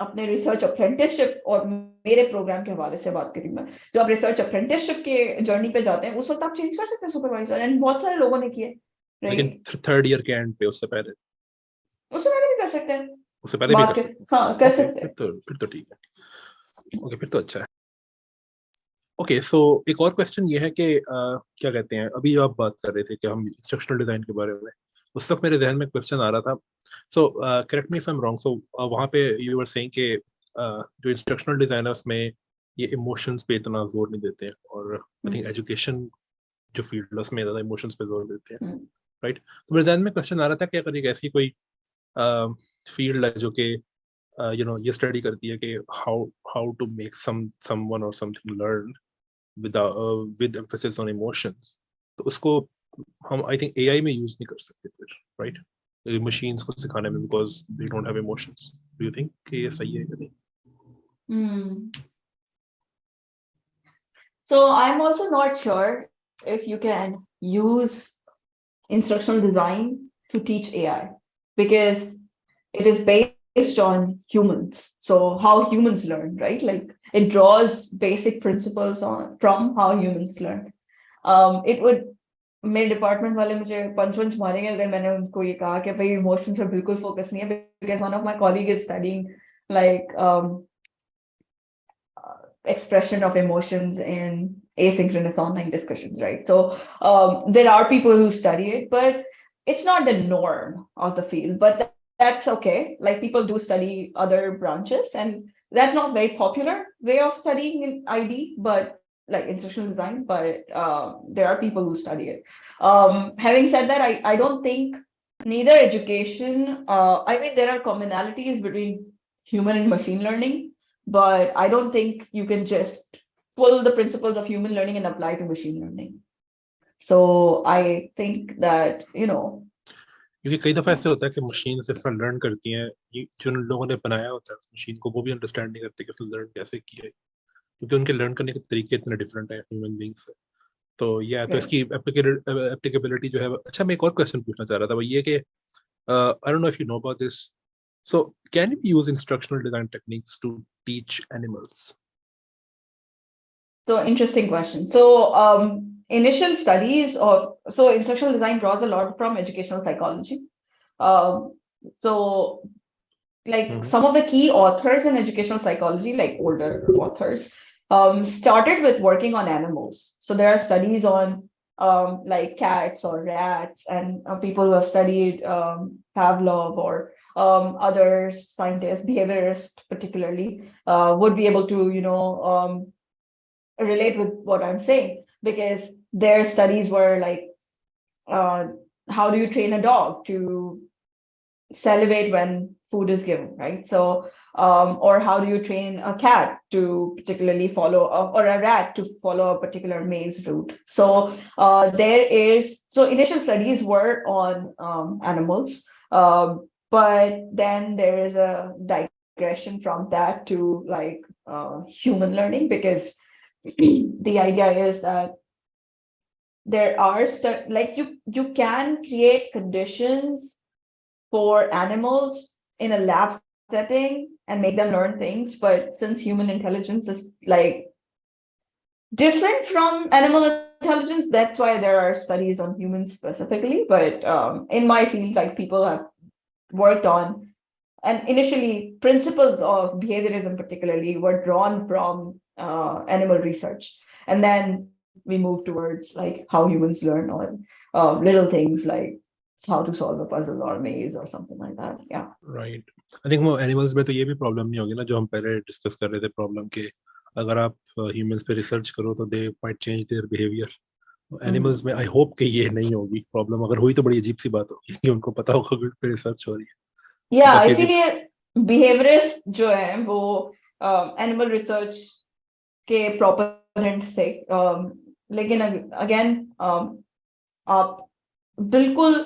अपने रिसर्च अप्रेंटिसशिप, और मेरे प्रोग्राम के हवाले से बात करी मैं, जब आप रिसर्च अप्रेंटिसशिप के जर्नी पे जाते हैं उस वक्त आप चेंज कर सकते हैं सुपरवाइजर, एंड बहुत सारे लोगों ने किए. लेकिन थर्ड ईयर के एंड पे उससे पहले भी कर सकते हैं, उससे पहले भी कर सकते हैं. हाँ कर सकते हैं. फिर तो ठीक है. ओके, फिर तो अच्छा है. ओके, सो एक और क्वेश्चन ये है कि क्या कहते हैं, अभी आप बात कर रहे थे कि हम इंस्ट्रक्शनल डिजाइन के बारे में, उस वक्त मेरे जहन में क्वेश्चन आ रहा था. So correct me if I am wrong. So वहाँ पे यू वर सेइंग कि जो इंस्ट्रक्शनल डिजाइन है उसमें ये इमोशंस पे इतना जोर नहीं देते हैं, और आई थिंक एजुकेशन जो फील्ड है उसमें ज़्यादा इमोशंस पे जोर देते हैं, राइट? तो मेरे जहन में क्वेश्चन आ रहा था कि अगर एक ऐसी कोई फील्ड है जो कि ये स्टडी करती है कि हाउ टू मेक समवन और something learn with emphasis on emotions, तो उसको हम आई थिंक AI में यूज नहीं कर सकते फिर, राइट? मशीन्स को सिखाने में, because they don't have emotions. Do you think कि ये सही है या नहीं? So I'm also not sure if you can use instructional design to teach AI, because it is based on humans. So how humans learn, right? Like it draws basic principles from how humans learn. It would, मेरे department वाले मुझे पंच मारेंगे अगर मैंने उनको ये कहा कि भाई इमोशन पे बिल्कुल फोकस नहीं है, because one of my colleague is studying like expression of emotions in asynchronous online discussions, right? So there are people who study it, but it's not the norm of the field. But that's okay. Like people do study other branches, and that's not very popular way of studying in ID, but like instructional design, but there are people who study it. Having said that, I don't think neither education, I mean, there are commonalities between human and machine learning, but I don't think you can just pull the principles of human learning and apply to machine learning. So I think that, क्योंकि कई दफा ऐसे होता है कि machine सिर्फ learn करती हैं, जो लोगों ने बनाया होता है मशीन को वो भी अंडरस्टैंड नहीं करते कि फिर लर्न कैसे किया है, क्योंकि उनके लर्न करने के तरीके इतने डिफरेंट है ह्यूमन बीइंग से. तो ये तो इसकी एप्लीकेबिलिटी जो है. अच्छा, मैं एक और क्वेश्चन पूछना चाह रहा था, वो ये कि I don't know if you know about this. So can you use instructional design techniques to teach animals? So interesting question. So initial studies so instructional design draws a lot from educational psychology. So like some of the key authors in educational psychology, like older authors, started with working on animals. So there are studies on like cats or rats, and people who have studied Pavlov or other scientists, behaviorists particularly, would be able to, relate with what I'm saying, because their studies were like how do you train a dog to salivate when food is given, right? So, or how do you train a cat to particularly follow, or a rat to follow a particular maze route? So so initial studies were on animals, but then there is a digression from that to like human learning, because the idea is that there are like you can create conditions for animals in a lab setting and make them learn things, but since human intelligence is like different from animal intelligence, that's why there are studies on humans specifically. But in my field, like people have worked on, and initially principles of behaviorism particularly were drawn from animal research, and then we moved towards like how humans learn on little things like how to solve a puzzle or a maze or something like that. Yeah. Right. I think वो animals में तो ये भी problem नहीं होगी ना, जो हम पहले डिस्कस कर रहे थे, प्रॉब्लम के अगर आप ह्यूमंस पे रिसर्च करो तो they might change their behaviour. Animals में आई होप कि ये नहीं होगी प्रॉब्लम, अगर हुई तो बड़ी अजीब सी बात होगी कि उनको पता होगा कि उस पे रिसर्च हो रही है। या बस ये इसीलिए बिहेवियरिस्ट जो है वो एनिमल रिसर्च के प्रोपोनेंट से, लेकिन अगेन आप बिल्कुल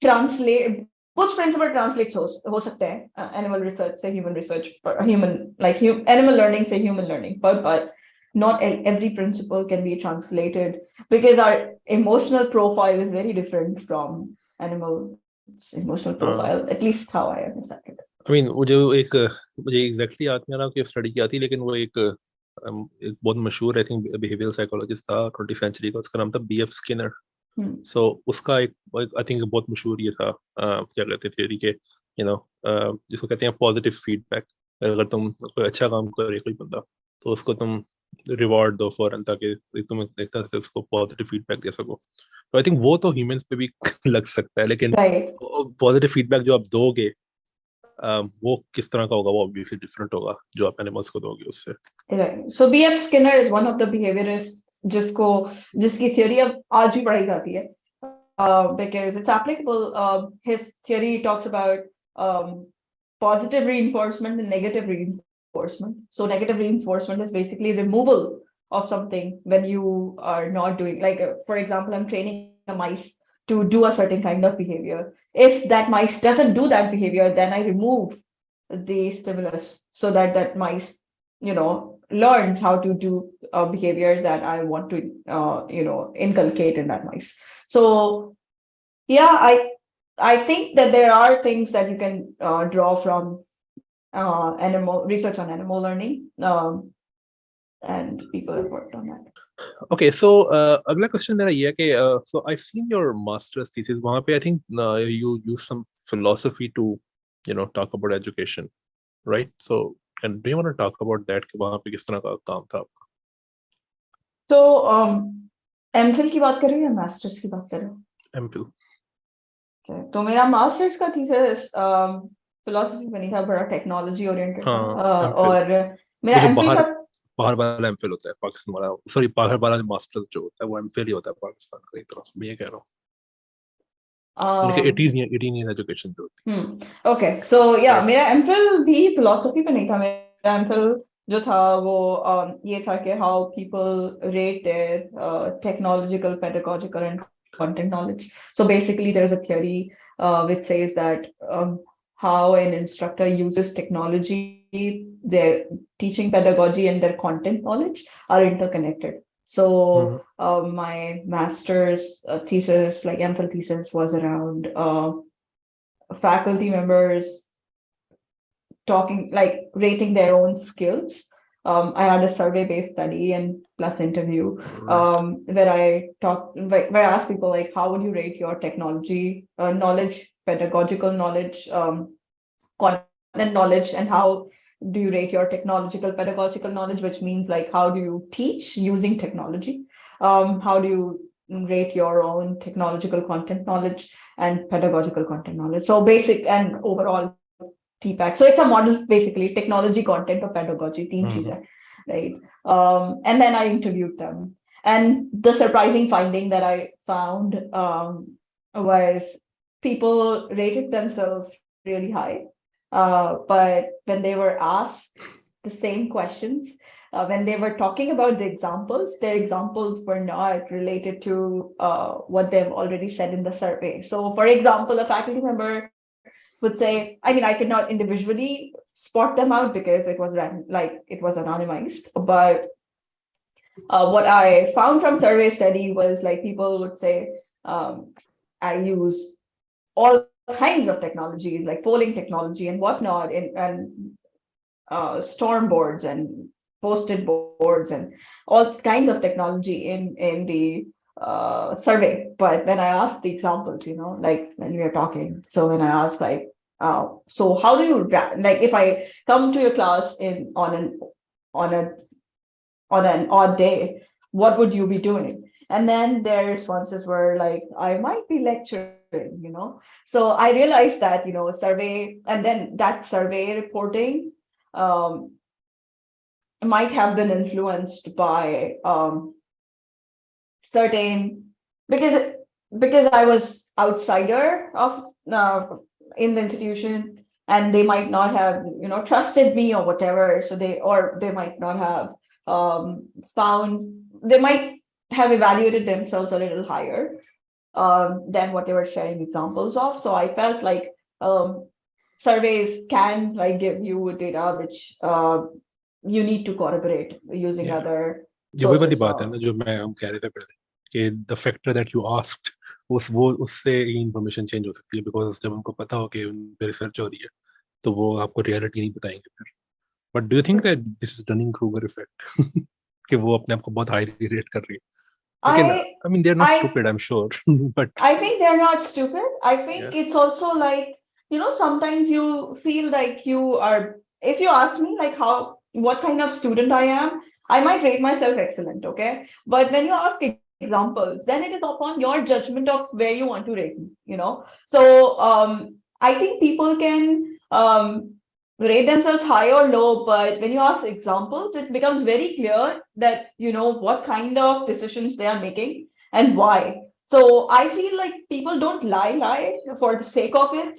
ट्रांसलेट, कुछ प्रिंसिपल ट्रांसलेट हो सकते हैं एनिमल रिसर्च से human research, human like animal learning से human learning, but not every principle can be translated because our emotional profile is very different from animal's emotional profile, at least how I understand it. I mean मुझे exactly याद नहीं आ रहा कि study क्या थी, लेकिन वो एक बहुत मशहूर आई थिंक बिहेवियरल साइकोलॉजिस्ट था 20th सेंचुरी का, उसका नाम था बीएफ स्किनर। सो उसका एक आई थिंक बहुत मशहूर ये था, क्या कहते हैं थ्योरी के, जिसको कहते हैं पॉजिटिव फीडबैक। अगर तुम कोई अच्छा काम करे कोई बंदा, तो उसको तुम रिवॉर्ड दो फौरन, ताकि तुम एक तरह से उसको पॉजिटिव फीडबैक दे सको। तो आई थिंक वो तो ह्यूमंस पे भी लग सकता है, लेकिन पॉजिटिव फीडबैक जो आप दोगे वो किस तरह का होगा, वो ऑब्वियसली डिफरेंट होगा जो आप एनिमल्स को दोगे उससे। Right. So B.F. Skinner is one of the behaviorists जिसकी theory अब आज भी पढ़ाई जाती है, because it's applicable. His theory talks about positive reinforcement and negative reinforcement. So negative reinforcement is basically removal of something when you are not doing, like for example, I'm training a mice to do a certain kind of behavior. If that mice doesn't do that behavior, then I remove the stimulus so that that mice, learns how to do a behavior that I want to, inculcate in that mice. So, yeah, I think that there are things that you can draw from animal research on animal learning, and people have worked on that. Okay, so अगला question मेरा ये है कि so I've seen your master's thesis, वहाँ पे I think you use some philosophy to talk about education, right? So and do you want to talk about that कि वहाँ पे किस तरह का काम था आपका? So MPhil की बात कर रहे हो या मास्टर्स की बात कर रहे हो? MPhil. Okay, तो मेरा मास्टर्स का थीसिस फिलोसफी में नहीं था, बड़ा टेक्नोलॉजी ओरिएंटेड था, और मेरा एमफिल का बाहर वाला एमफिल होता है पाकिस्तान वाला, सॉरी बाहर वाला मास्टर्स जो होता है वो एमफिल ही होता है पाकिस्तान का, एक तरह से मैं ये कह रहा हूँ। उनके 18 year एजुकेशन जो होती है। ओके, सो या मेरा एमफिल भी फिलोसफी पे नहीं था, मेरा एमफिल जो था वो ये था कि how people rate their technological, pedagogical and content knowledge. So basically there's a theory which says that how an instructor uses technology, their teaching pedagogy and their content knowledge are interconnected. So my master's thesis, like MPhil thesis, was around faculty members talking, like rating their own skills. I had a survey-based study and plus interview, where I asked people like, how would you rate your technology knowledge, pedagogical knowledge, content knowledge, and how do you rate your technological, pedagogical knowledge, which means like how do you teach using technology? How do you rate your own technological content knowledge and pedagogical content knowledge? So basic and overall TPAC. So it's a model, basically, technology, content, or pedagogy, teen cheezein, right? And then I interviewed them. And the surprising finding that I found was people rated themselves really high, but when they were asked the same questions, when they were talking about the examples, their examples were not related to what they've already said in the survey. So, for example, a faculty member would say, I mean, I could not individually spot them out because it was like it was anonymized, but what I found from survey study was like people would say, I use all kinds of technologies like polling technology and whatnot, and storm boards and post-it boards and all kinds of technology in the survey. But when I asked the examples, like when we are talking, so when I asked like, so how do you like if I come to your class in on a on an odd day, what would you be doing? And then their responses were like, I might be lecturing. So I realized that, survey, and then that survey reporting um, might have been influenced by certain, because because I was outsider of in the institution, and they might not have trusted me or whatever, so they might not have found, they might have evaluated themselves a little higher than what they were sharing examples of. So I felt like surveys can like give you data which you need to corroborate using Yeah. other ये वही वाली sources बात है ना of. जो मैं हम कह रहे थे पहले कि the factor that you asked उससे इंफॉर्मेशन चेंज हो सकती है बिकॉज जब उनको पता हो कि उन पे रिसर्च हो रही है तो वो आपको रियलिटी नहीं बताएंगे फिर but do you think that this is Dunning Kruger effect कि वो अपने आप को बहुत हाईली रेट कर रही है लेकिन I I mean they are not I stupid I am sure but I think they're not stupid. I या think it's also like, sometimes you feel like you are, if you ask me like what kind of student I am, I might rate myself excellent, okay? But when you ask examples, then it is upon your judgment of where you want to rate me. So I think people can rate themselves high or low, but when you ask examples, it becomes very clear that, what kind of decisions they are making and why. So I feel like people don't lie for the sake of it.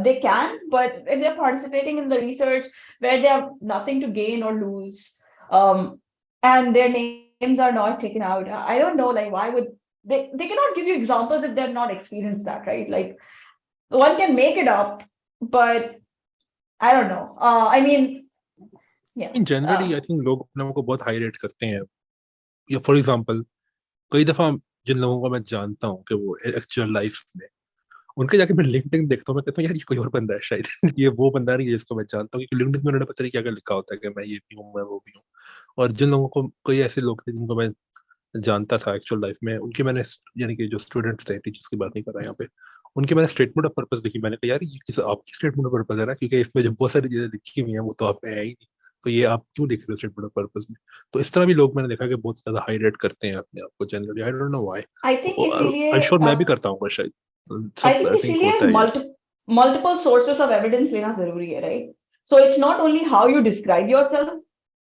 They can, but if they're participating in the research where they have nothing to gain or lose, and their names are not taken out, I don't know, like why would they cannot give you examples if they've not experienced that, right? Like one can make it up, but I don't know. I mean, yeah. In generally I think लोग अपने आप को बहुत high rate करते हैं या for example कई दफा जिन लोगों को मैं जानता हूँ कि वो एक्चुअल लाइफ में उनके जाके मैं लिंक्डइन देखता हूँ मैं कहता हूँ यार ये कोई और बंदा है शायद ये वो बंदा नहीं है जिसको मैं जानता हूँ क्योंकि लिंक्डइन में उन्होंने पता नहीं क्या क्या लिखा होता है कि मैं ये भी हूँ मैं वो भी हूँ और जिन लोगों को कई ऐसे लोग थे जिनको मैं जानता था एक्चुअल लाइफ में उनकी मैंने यानी कि जो स्टूडेंट्स थे टीचर्स की बात नहीं कर रहा यहाँ पे उनकी मैंने स्टेटमेंट ऑफ पर्पस देखी मैंने कहा यार ये किस आपकी स्टेटमेंट ऑफ पर्पस है ना क्योंकि इसमें जो बहुत सारी चीजें लिखी हुई हैं वो तो आप में है ही नहीं तो ये आप क्यों लिख रहे हो स्टेटमेंट ऑफ पर्पस में तो इस तरह भी लोग मैंने देखा कि बहुत ज्यादा हाई रेट करते हैं अपने आप को generally I don't know why I think I इसीलिए श्योर मैं भी करता हूँ शायद I सब think आई थिंक इसीलिए होता है ये multiple sources of evidence लेना जरूरी है, right? So it's not only how you describe yourself,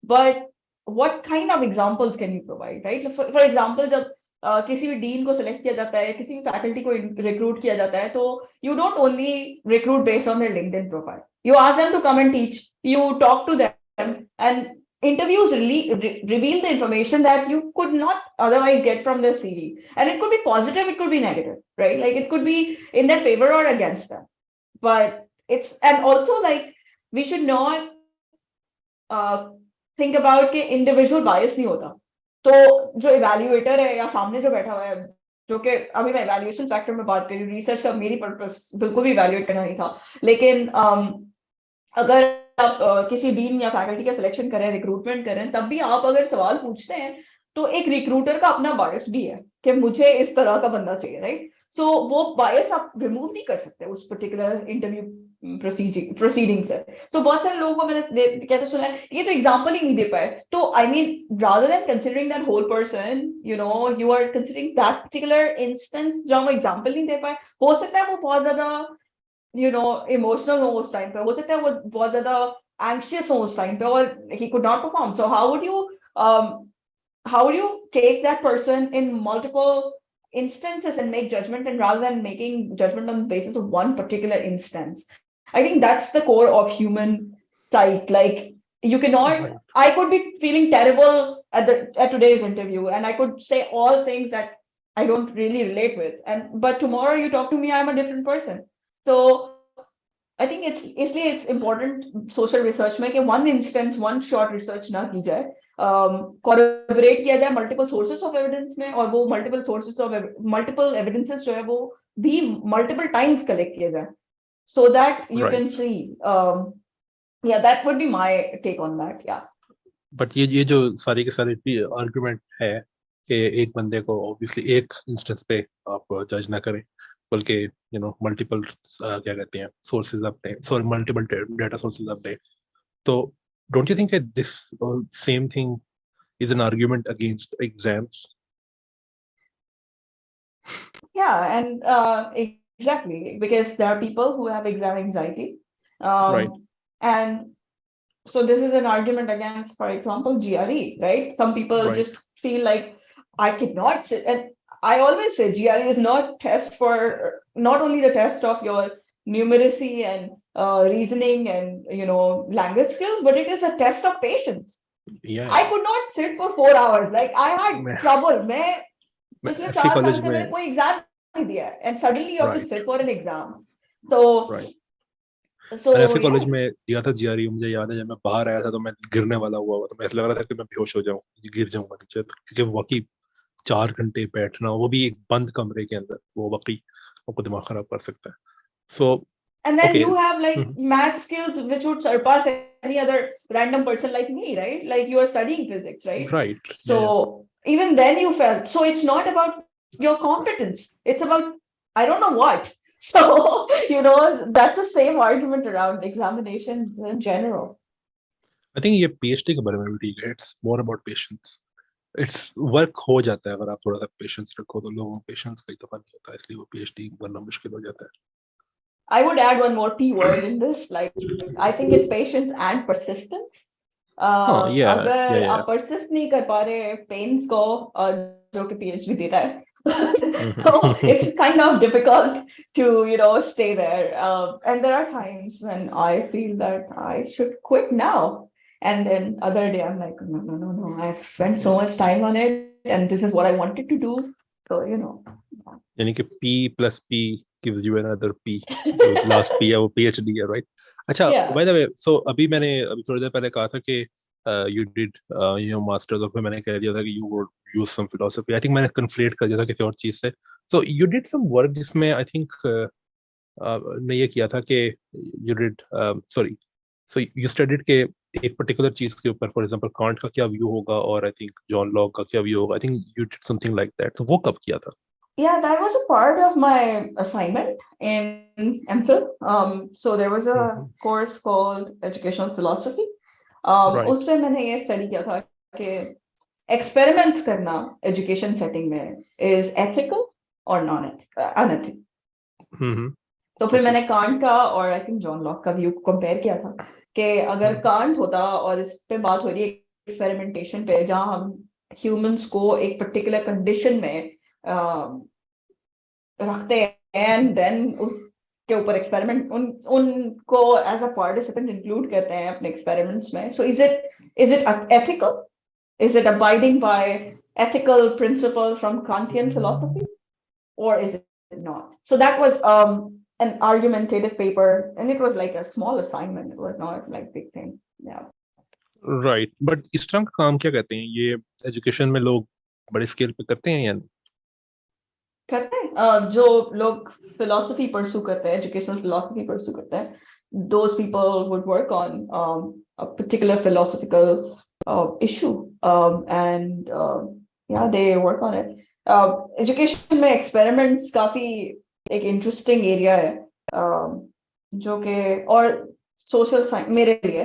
but what kind of examples can you provide, right? For example, जब किसी भी डीन को सिलेक्ट किया जाता है, किसी भी फैकल्टी को रिक्रूट किया जाता है, तो you don't only recruit based on their LinkedIn profile. You ask them to come and teach, you talk to them, and interviews reveal the information that you could not otherwise get from their CV. And it could be positive, it could be negative, right? Like it could be in their favor or against them. But and also like we should not uh, think about कि individual bias नहीं होता. तो जो evaluator है या सामने जो बैठा हुआ है, जो कि अभी मैं evaluation factor में बात कर रही हूँ, research का मेरी purpose बिल्कुल भी evaluate करना नहीं था, लेकिन अगर आप किसी डीन या फैकल्टी का सिलेक्शन करें, रिक्रूटमेंट करें, तब भी आप अगर सवाल पूछते हैं तो एक रिक्रूटर का अपना बायस भी है कि मुझे इस तरह का बंदा चाहिए, राइट? सो वो बायस आप रिमूव नहीं कर सकते उस पर्टिकुलर इंटरव्यू प्रोसीडिंग से. सो बहुत सारे लोगों को मैंने कहते सुना है ये तो एग्जांपल ही नहीं दे पाए. तो I mean rather than considering that whole person, you are considering that particular instance जहां वो एग्जांपल नहीं दे पाए. हो सकता है वो बहुत ज्यादा इमोशनल हो उस टाइम पे, हो सकता है वो बहुत ज्यादा एंग्शियस हो उस टाइम पे और he could not perform. So how would you take that person in multiple instances and make judgment, and rather than making judgment on the basis of one particular instance. I think that's the core of human psyche. Like you cannot. Right. I could be feeling terrible at today's interview, and I could say all things that I don't really relate with. But tomorrow you talk to me, I'm a different person. So I think it's important social research में कि one instance, one short research ना की जाए, corroborate किया जाए multiple sources of evidence में, और वो multiple evidences जो है वो भी multiple times collect किए जाए, so that you Right. can see. Yeah, that would be my take on that. Yeah. But ये जो सारी के सारी आर्गुमेंट है कि एक बंदे को ऑब्वियसली एक इंस्टेंस पे आप जज ना करें, बल्कि मल्टीपल क्या कहते हैं सोर्सेज अपने, सॉरी मल्टीपल डेटा सोर्सेज अपने, तो don't you think this same thing is an argument against exams? Yeah, and exactly, because there are people who have exam anxiety, Right. and so this is an argument against, for example, GRE, right? Some people Right. just feel like I cannot sit, and I always say GRE is not only the test of your numeracy and reasoning and language skills, but it is a test of patience. Yeah. I could not sit for 4 hours. Like I had मैं trouble. मैं पिछले ऐसे 4 साल college से मैंने में कोई exam नहीं दिया है, and suddenly you have to Right. sit for an exam. So Right. so मैंने ऐसे कॉलेज yeah. में दिया था GRE, मुझे याद है जब मैं बाहर आया था तो मैं गिरने वाला हुआ तो मैं ऐसा लग रहा था कि मैं बेहोश हो जाऊं, गिर जाऊंगा नीचे, क्योंकि वाकई 4 घंटे बैठना, वो भी एक बंद कमरे के अंदर, वो वाकई आपको दिमाग खराब कर सकता है. So And then okay. you have like Mhm. math skills which would surpass any other random person like me, right? Like you are studying physics, right? Right. So Yeah. even then you felt. So it's not about your competence. It's about I don't know what. So that's the same argument around examinations in general. I think ये PhD के बारे में भी ठीक है. It's more about patience. It's work हो जाता है अगर आप थोड़ा सा patience रखो, तो लोगों को patience कई दफा नहीं होता, इसलिए वो PhD करना मुश्किल हो जाता है. I would add one more P word in this. Like I think it's patience and persistence. हाँ, yeah, अगर yeah. आप persist नहीं कर पा रहे pains को, जो कि PhD देता है, Mhm. so it's kind of difficult to stay there. And there are times when I feel that I should quit now, and then other day I'm like, no, I've spent so much time on it, and this is what I wanted to do. So यानी कि P plus P gives you another P. जो last P है वो PhD है, right? अच्छा, yeah. by the way, so अभी थोड़ी देर पहले कहा था कि you did masters, और फिर मैंने कह दिया था कि you would use some philosophy. I think मैंने conflate कर दिया था किसी और चीज से. So you did some work जिसमें I think ने ये किया था कि you did so you studied के एक particular चीज के ऊपर, for example कांट का क्या व्यू होगा और I think जॉन लॉक का क्या व्यू होगा. I think you did something like that. तो वो कब किया था? Yeah, that was a part of my assignment in MPhil. So there was a course called Educational Philosophy. Right. उसपे मैंने ये study किया था कि experiments करना education setting में is ethical or unethical. तो फिर मैंने कांट का और आई थिंक जॉन लॉक का व्यू कंपेयर किया था कि अगर कांट होता और इस पे बात हो रही है एक्सपेरिमेंटेशन पे, जहां हम ह्यूमंस को एक पर्टिकुलर कंडीशन में रखते हैं एंड देन उसके ऊपर एक्सपेरिमेंट उनको एज अ पार्टिसिपेंट इंक्लूड करते हैं अपने एक्सपेरिमेंट्स में. So is it ethical? Is it abiding by ethical principles from Kantian philosophy, or is it not? So that was an argumentative paper, and it was like a small assignment. It was not like big thing. Yeah. Right. But इस तरह का काम क्या कहते हैं? ये education में लोग बड़े स्केल पे करते हैं या नहीं? करते हैं. जो लोग philosophy pursue करते हैं, educational philosophy pursue करते हैं, those people would work on a particular philosophical issue, and yeah, they work on it. Education में experiments काफी एक interesting area है, जो कि और social science मेरे लिए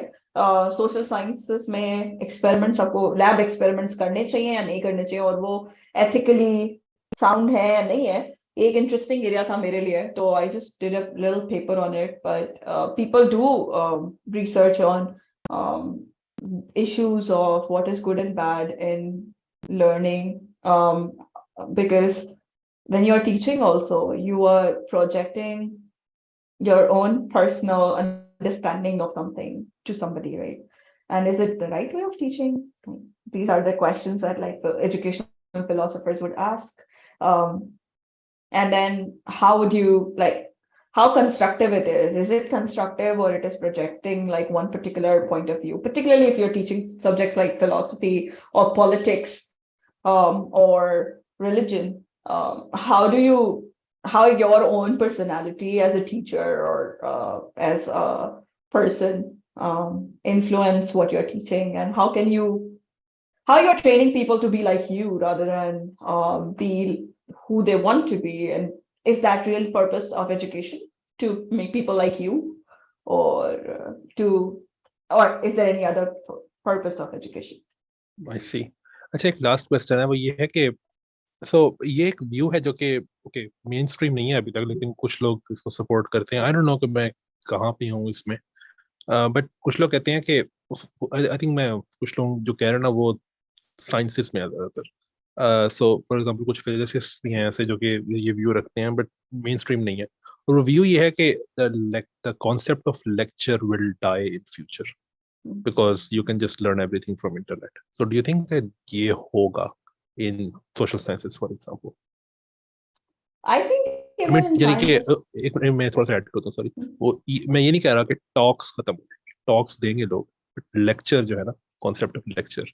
social sciences में experiments, आपको lab experiments करने चाहिए या नहीं करने चाहिए, और वो ethically sound है या नहीं है, एक interesting area था मेरे लिए. तो I just did a little paper on it. But people do research on issues of what is good and bad in learning, because when you're teaching also, you are projecting your own personal understanding of something to somebody, right? And is it the right way of teaching? These are the questions that like the educational philosophers would ask. Um, and then how would you like how constructive it is? Is it constructive or it is projecting like one particular point of view, particularly if you're teaching subjects like philosophy or politics or religion? How do you how your own personality as a teacher or as a person influence what you're teaching, and how can you how you're training people to be like you rather than be who they want to be, and is that real purpose of education, to make people like you, or to or is there any other purpose of education? I see. अच्छा, एक last question है, वो ये है कि ये एक view है जो कि ओके मेन स्ट्रीम नहीं है अभी तक, लेकिन कुछ लोग इसको सपोर्ट करते हैं। आई डोंट नो कि मैं कहाँ पे हूँ इसमें, बट कुछ लोग कहते हैं कि आई थिंक मैं कुछ लोग जो कह रहे हैं ना वो साइंसेस में है ज्यादातर। सो फॉर एग्जांपल कुछ फिजिसिस्ट भी हैं ऐसे जो कि ये व्यू रखते हैं, बट मेन स्ट्रीम नहीं है। और व्यू ये है कि the concept of lecture will die in future because you can just learn everything from internet. So do you think that ये होगा in social sciences, for example? I think I even mean, in यानी कि sciences, एक minute मैं थोड़ा सा add करता हूँ, सॉरी। मैं ये नहीं कह रहा कि टॉक्स खत्म हो जाएंगे, टॉक्स देंगे लोग, बट लेक्चर जो है ना, कॉन्सेप्ट ऑफ लेक्चर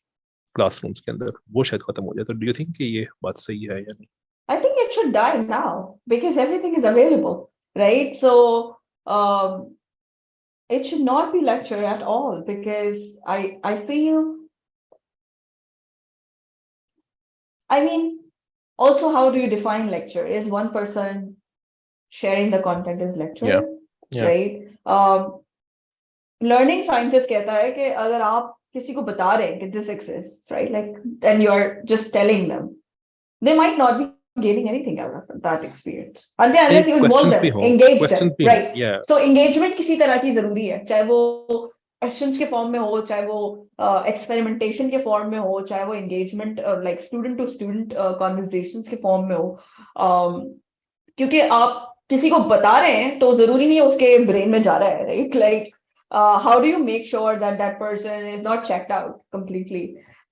क्लासरूम्स के अंदर, वो शायद खत्म हो जाए। तो डू यू थिंक कि ये बात सही है या नहीं? I think it should die now because everything is available, right? So it should not be lecture at all, because I feel, I mean, also how do you define lecture? Is one person sharing the content as Yeah, lecture, yeah. right? Learning sciences कहता है कि अगर आप किसी को बता रहे हैं कि this exists, right? Like, then you are just telling them, they might not be gaining anything out of that experience until नहीं, unless you involve क्वेश्चंस भी them, हों, engage क्वेश्चंस them, भी हों, right? या So engagement किसी तरह की जरूरी है, चाहे वो क्वेश्चंस के फॉर्म में हो, चाहे वो एक्सपेरिमेंटेशन के फॉर्म में हो, चाहे वो engagement like student to student conversations के फॉर्म में हो। क्योंकि आप किसी को बता रहे हैं तो जरूरी नहीं है उसके ब्रेन में जा रहा है, right? Like how do you make sure that that person is not checked out completely?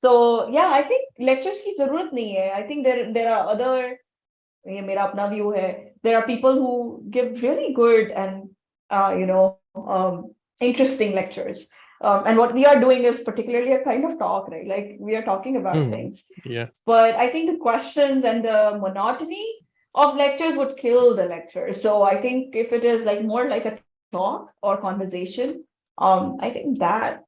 So yeah, I think lectures की जरूरत नहीं है. I think there are other, ये मेरा अपना व्यू है, there are people who give really good and interesting lectures, and what we are doing is particularly a kind of talk, right? Like we are talking about things, या but I think the questions and the monotony of lectures would kill the lecture. So I think if it is like more like a talk or conversation, I think that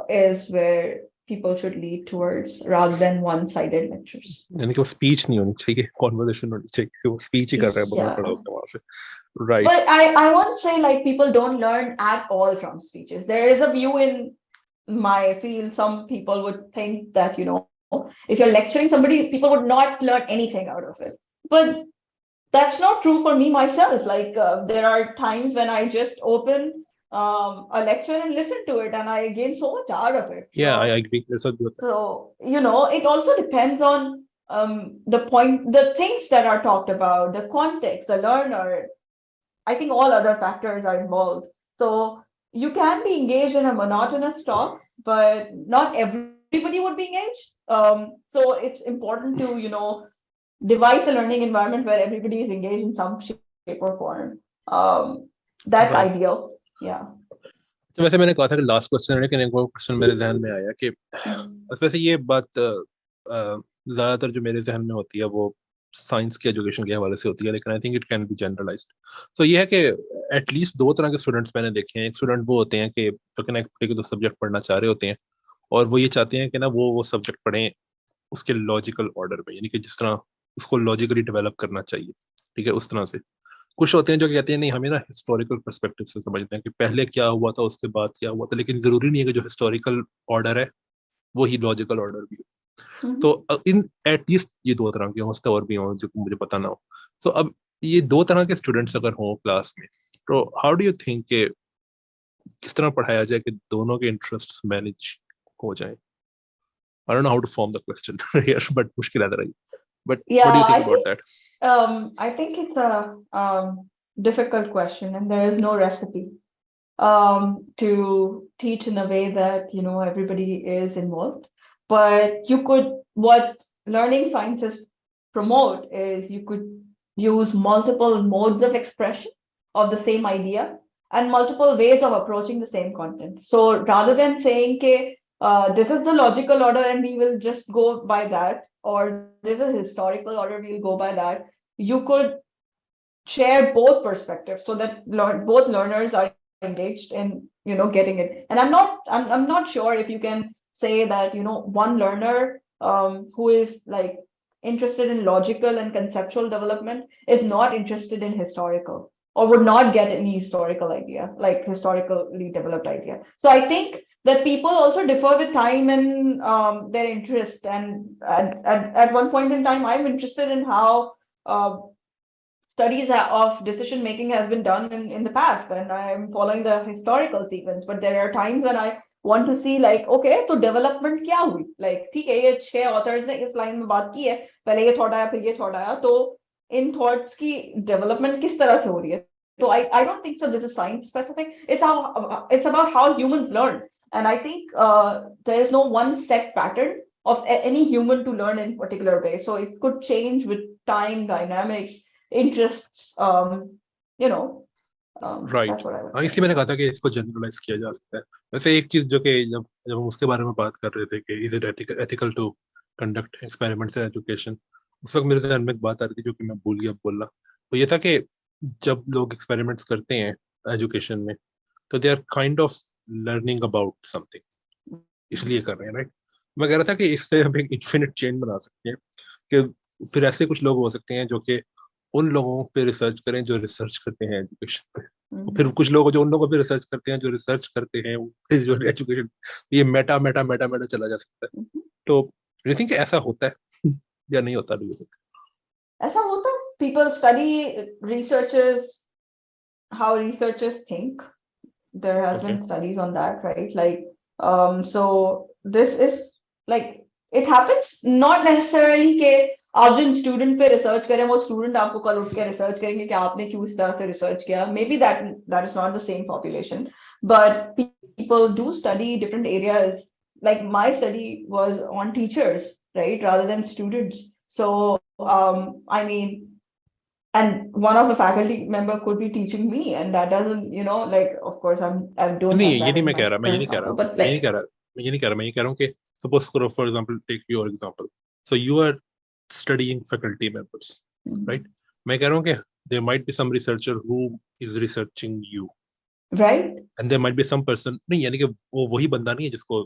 is where people should lead towards rather than one-sided lectures. यानी कि वो speech नहीं होनी चाहिए, conversation होनी चाहिए, वो speech ही कर रहा है बंदा Yeah. खड़ा होकर वहां से, right? But I won't say like people don't learn at all from speeches. There is a view in my field, some people would think that, if you're lecturing somebody, people would not learn anything out of it. But that's not true for me myself. Like there are times when I just open a lecture and listen to it, and I gain so much out of it. या I agree, ऐसा भी होता So, it also depends on the point, the things that are talked about, the context, the learner. I think all other factors are involved. So you can be engaged in a monotonous talk, but not everybody would be engaged. So it's important to, devise a learning environment where everybody is engaged in some shape or form. That's Right. ideal. Yeah. तो वैसे मैंने कहा था कि last question है, लेकिन एक और क्वेश्चन मेरे जहन में आया कि वैसे ये बात ज्यादातर जो मेरे जहन में होती है वो साइंस के एजुकेशन के हवाले से होती है, लेकिन I think it can be generalised. तो ये है कि एटलीस्ट दो तरह के स्टूडेंट्स मैंने देखे हैं। एक स्टूडेंट वो होते हैं कि जो कि एक पर्टिकुलर सब्जेक्ट पढ़ना चाह रहे होते हैं, और वो ये चाहते हैं कि ना वो सब्जेक्ट पढ़ें उसके लॉजिकल ऑर्डर में, यानी कि जिस तरह उसको लॉजिकली डेवलप करना चाहिए, ठीक है, उस तरह से। कुछ होते हैं जो कहते हैं नहीं, हमें ना हिस्टोरिकल पर्सपेक्टिव से समझते हैं कि पहले क्या हुआ था, उसके बाद क्या हुआ था, लेकिन जरूरी नहीं है कि जो हिस्टोरिकल ऑर्डर है वो ही लॉजिकल ऑर्डर भी हो। तो इन एटलीस्ट ये दो तरह के हों, और भी हों जो मुझे पता ना हो। तो अब ये दो तरह के स्टूडेंट्स अगर हों क्लास में, तो हाउ डू यू थिंक के किस तरह पढ़ाया जाए कि दोनों के इंटरेस्ट मैनेज हो जाए? I don't know how to form the question here, but मुश्किल आ रही है। But Yeah, what do you think I about think that? I think it's a difficult question, and there is no recipe to teach in a way that everybody is involved. But what learning sciences promote is you could use multiple modes of expression of the same idea and multiple ways of approaching the same content. So rather than saying, okay, this is the logical order and we will just go by that, or this is a historical order, we'll go by that, you could share both perspectives so that both learners are engaged in getting it. And I'm not sure if you can say that one learner who is like interested in logical and conceptual development is not interested in historical, or would not get any historical idea, like historically developed idea. So I think that people also differ with time and their interest. And at one point in time, I'm interested in how studies of decision making has been done in the past, and I'm following the historical sequence. But there are times when I want to see, like, okay, तो development क्या हुई, like ठीक है, ये 6 authors ने इस line में बात की है, पहले ये thought आया, फिर ये thought आया, तो इन thoughts की development किस तरह से हो रही है. So I don't think so this is science specific. It's about how humans learn. And I think there is no one set pattern of any human to learn in particular way. So it could change with time, dynamics, interests, right. that's what I would हाँ, say. इसलिए मैंने कहा था कि इसको generalise किया जा सकता है. वैसे एक चीज जो कि जब जब हम उसके बारे में बात कर रहे थे कि is it ethical to conduct experiments in education, उस वक्त मेरे ध्यान में एक बात आ रही थी जो कि मैं भूल गया बोलना. तो ये था कि जब लोग एक्सपेरिमेंट्स करते हैं एजुकेशन में, तो they are kind of learning about something, इसलिए कर रहे हैं, राइट. मैं कह रहा था कि इससे हम एक इन्फिनिट चेन बना सकते हैं, कि फिर ऐसे कुछ लोग हो सकते हैं जो कि उन लोगों पे रिसर्च करें जो रिसर्च करते हैं एजुकेशन पे, और फिर कुछ लोग जो उन लोगों पे रिसर्च करते हैं जो रिसर्च करते हैं जो एजुकेशन. ये मेटा मेटा मेटा मेटा चला जा सकता है. तो यू थिंक ऐसा होता है या नहीं होता? डू यू थिंक ऐसा होता है? People study researchers, how researchers think. There has okay? been studies on that, right? Like, so this is like, it happens not necessarily के आप जिन स्टूडेंट पे रिसर्च करें वो स्टूडेंट आपको कल उठ के रिसर्च करेंगे कि आपने क्यों इस तरह से रिसर्च किया. May be that is not the same population, but people do study different areas. Like my study was on teachers, right, rather than students. So I mean, and one of the faculty member could be teaching me, and that doesn't, like, of course I don't नहीं, have ये that नहीं in मैं my कह रहा, मैं ये नहीं कह रहा, example, but मैं ये like, नहीं कह रहा, मैं ये नहीं कह रहा, मैं ये कह रहा हूँ कि सपोज करो, for example take your example, so you are studying faculty members, right. मैं कह रहा हूँ कि there might be some researcher who is researching you, right, and there might be some person, नहीं यानी कि वो वही बंदा नहीं है जिसको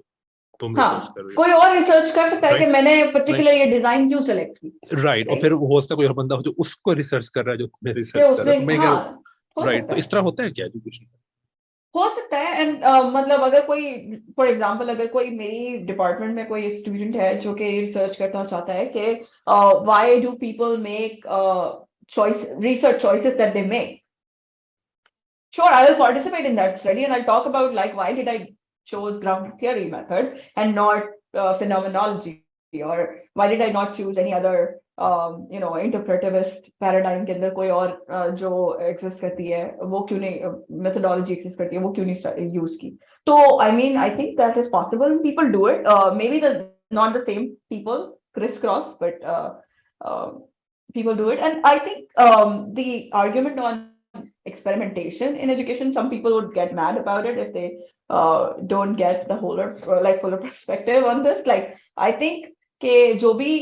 तुम रिसर्च हाँ, कर रहे हो, कोई और रिसर्च कर सकता है कि राइट. मैंने लाइक, पर्टिकुलर ये डिजाइन क्यों सेलेक्ट की, राइट. और राइट, फिर हो सकता है कोई और बंदा हो जो उसको रिसर्च कर रहा है जो तुम्हें कि रिसर्च कर रहा है. उसने, तो मैं कह हाँ, रहा हूँ, हो राइट. सकता तो है, इस तरह होता है क्या एजुकेशन? हो सकता है. एंड मतलब अगर कोई, फॉर एग्जांपल, अगर कोई मेरी डिपार्टमेंट में कोई स्टूडेंट है जो कि रिसर्च करना चाहता है कि why do people make choice research choices that they make. Sure, I will participate in that study and I'll talk about, like, why did I choose ground theory method and not phenomenology, or why did I not choose any other interpretivist paradigm के अंदर कोई और जो exist करती है वो क्यों नहीं, methodology exist करती है वो क्यों नहीं use की. तो I mean, I think that is possible and people do it. Maybe not the same people crisscross, but people do it. And I think the argument on experimentation in education, some people would get mad about it if they don't get the fuller perspective on this. Like, I think कि जो भी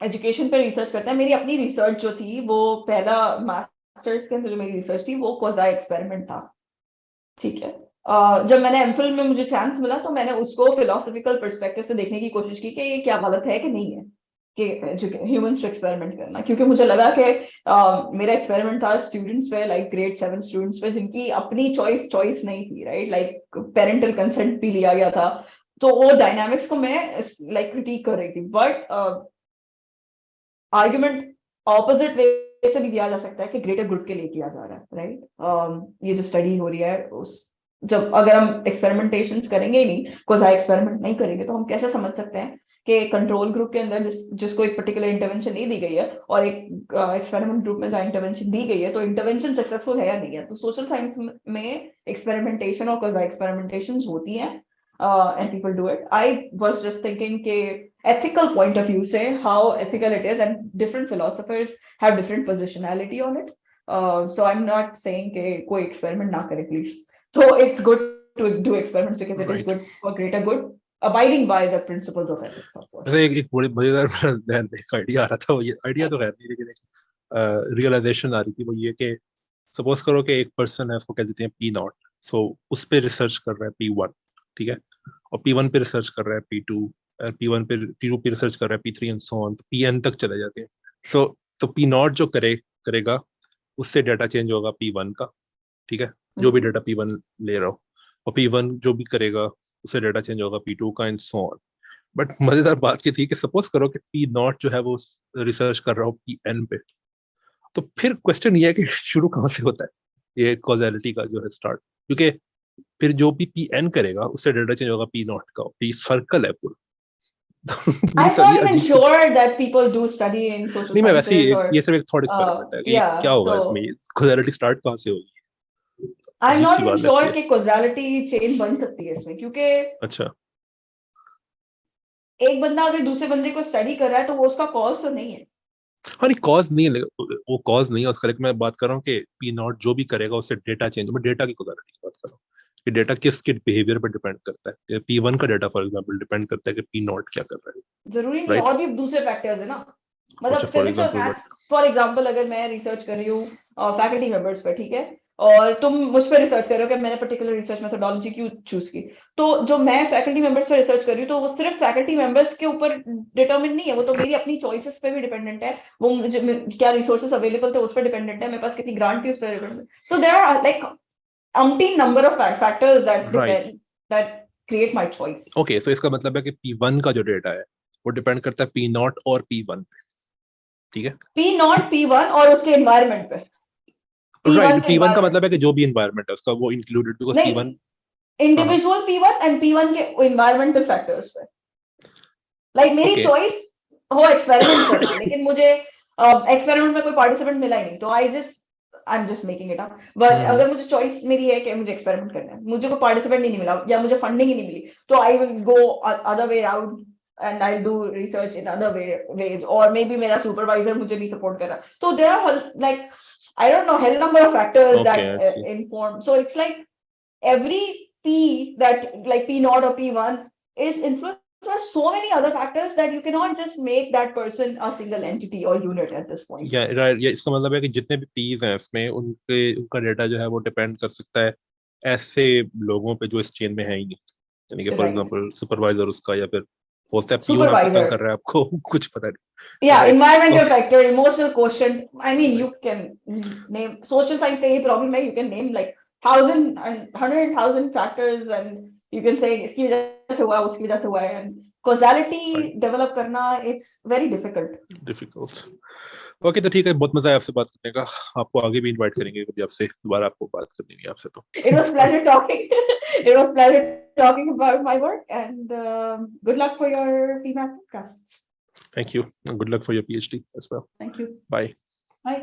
education पे research करता है, मेरी अपनी research जो थी वो पहला मास्टर्स के अंदर जो मेरी रिसर्च थी वो क्वाज़ी एक्सपेरिमेंट था, ठीक है. जब मैंने एमफिल में मुझे चांस मिला तो मैंने उसको फिलोसॉफिकल पर्सपेक्टिव से देखने की कोशिश की कि ये क्या गलत है कि नहीं है कि ह्यूमंस पे एक्सपेरिमेंट करना, क्योंकि मुझे लगा कि मेरा एक्सपेरिमेंट था स्टूडेंट्स पे, लाइक ग्रेड 7 स्टूडेंट्स पे जिनकी अपनी चॉइस नहीं थी, राइट, लाइक पेरेंटल कंसेंट भी लिया गया था. तो वो डायनामिक्स को मैं लाइक क्रिटिक कर रही थी. बट आर्ग्यूमेंट ऑपोजिट वे से भी दिया जा सकता है कि ग्रेटर गुड के लिए किया जा रहा है, राइट. ये जो स्टडी हो रही है उस, जब अगर हम एक्सपेरिमेंटेशन करेंगे ही नहीं, क्वाज़ी एक्सपेरिमेंट नहीं करेंगे, तो हम कैसे समझ सकते हैं कि कंट्रोल ग्रुप के अंदर जिसको एक पर्टिकुलर इंटरवेंशन नहीं दी गई है और एक एक्सपेरिमेंट ग्रुप में जहाँ इंटरवेंशन दी गई है, तो इंटरवेंशन सक्सेसफुल है या नहीं है। तो सोशल साइंस में एक्सपेरिमेंटेशन और क्वाज़ी एक्सपेरिमेंटेशन होती हैं and people do it. I was just thinking के ethical point of view से how ethical it is, and different philosophers have different positionality on it. So I'm not saying कि कोई experiment ना करे please. So it's good to do experiments because it is Right. good for greater good, abiding by the principles of ethics, of course. वैसे एक बड़ी मजेदार ध्यान एक आइडिया आ रहा था, वो ये आइडिया तो खैर नहीं, लेकिन एक रियलाइजेशन आ रही थी, वो ये कि सपोज करो कि एक पर्सन है, उसको कह देते हैं पी नॉट, सो उस पे रिसर्च कर रहे हैं P1, ठीक है, और P1 पे रिसर्च कर रहे हैं P2, P1 पे P2 पे रिसर्च कर रहे हैं P3 एंड सो ऑन, तो Pn तक चले जाते हैं। सो तो P नॉट जो करेगा उससे डाटा चेंज होगा P1 का, ठीक है, जो भी डाटा P1 ले रहा हो, और P1 जो भी करेगा उससे डाटा चेंज होगा P2 का एंड सो ऑन। बट मजेदार बात ये थी कि सपोज करो कि P नॉट जो है वो रिसर्च कर रहा हो Pn पे, तो फिर क्वेश्चन ये है कि शुरू कहाँ से होता है ये कॉजेलिटी का जो है स्टार्ट, क्योंकि फिर जो भी Pn करेगा उससे डाटा चेंज होगा P नॉट का, ये सर्कल है पूरा। I'm not even sure that people do study in social नहीं, मैं वैसे sciences or ये सिर्फ एक थॉट एक्सपेरिमेंट है कि yeah, क्या होगा so इसमें, कॉजेलिटी स्टार्ट कहाँ से होगी, I'm अजीब not सी even बात sure लगती है। कि causality chain बन सकती है इसमें, क्योंकि अच्छा, एक बंदा अगर दूसरे बंदे को स्टडी कर रहा है तो वो उसका कॉज तो नहीं है। हाँ नहीं कॉज नहीं है, वो कॉज नहीं है उसका, लेकिन मैं बात कर रहा हूँ कि P नॉट जो भी करेगा उससे डेटा चेंज, मैं डेटा की कॉजेलिटी की बात कर रहा हूँ कि डेटा किसके बिहेवियर पर डिपेंड करता है। P1 का डेटा फॉर एग्जांपल डिपेंड करता है कि P नॉट क्या कर रहा है, जरूरी नहीं है, राइट। और भी दूसरे फैक्टर्स है ना, अच्छा, मतलब फॉर फिजिक्स और एग्जांपल मैथ्स। फॉर एग्जांपल अगर मैं रिसर्च कर रही हूँ फैकल्टी मेंबर्स पर, ठीक है, और तुम मुझ पर रिसर्च कर रहे हो कि मैंने पर्टिकुलर रिसर्च मेथोडोलॉजी क्यों चूज की, तो जो मैं फैकल्टी मेंबर्स पर रिसर्च कर रही हूँ तो वो सिर्फ फैकल्टी मेंबर्स के ऊपर डिटर्मिन नहीं है, वो तो मेरी अपनी चॉइसेस पे भी डिपेंडेंट है, वो मुझे क्या रिसोर्सेस अवेलेबल थे उस पर डिपेंडेंट है, मेरे पास कितनी ग्रांट थी उस पर डिपेंडेंट। तो there are like umpteen number of factors that right, depend, that create my choice. Okay, so इसका मतलब है कि P1 का जो डेटा है वो डिपेंड करता है P नॉट और P1 पे, ठीक है। P नॉट P1 और उसके एनवायरनमेंट पे, राइट, P1 के P1 का एनवायरनमेंट, मतलब है कि जो भी इन्वायरमेंट है उसका वो इंक्लूडेड, बिकॉज नहीं, P1। हाँ हाँ, इंडिविजुअल P1 एंड P1 के एनवायरमेंटल फैक्टर्स पे। लाइक मेरी ओके, चॉइस हो एक्सपेरिमेंट करना, लेकिन मुझे एक्सपेरिमेंट में कोई पार्टिसिपेंट मिला ही नहीं, तो I am just making it up, but अगर मुझे चॉइस मेरी है कि मुझे एक्सपेरिमेंट करना है, मुझे कोई पार्टिसिपेंट नहीं मिला या मुझे फंडिंग ही नहीं मिली, तो I will go other way around and I'll do research in other ways, or maybe मेरा supervisor मुझे नहीं support कर रहा, so there are like I don't know hell number of factors okay, that I see, inform, so it's like every P that like P naught or P1 is influenced by so many other factors that you cannot just make that person a single entity or unit at this point. या इसका मतलब है कि जितने भी piece हैं इसमें उनका डेटा जो है वो डिपेंड कर सकता है ऐसे लोगों पे जो इस चेन में है ही नहीं, यानी कि फॉर Right. एग्जांपल सुपरवाइजर उसका, या फिर हो सकता है पियून आपको तंग कर Supervisor. रहा है, आपको कुछ पता नहीं, Yeah, right, environmental okay, factor, emotional quotient. I mean, you right, can name social science का ये problem है, you can name like 100,000 factors and you can say इसकी वजह से हुआ उसकी वजह से हुआ है, and causality राइट, develop करना it's very difficult. Difficult. Okay, तो ठीक है, बहुत मजा आया आपसे बात करने का, आपको आगे भी इनवाइट करेंगे कभी, आपसे दोबारा आपको बात करनी है आपसे, तो It was pleasure talking. It was pleasure talking about my work, and good luck for your Phymaths podcasts. Thank you, good luck for your PhD as well, Thank you. Bye. Bye.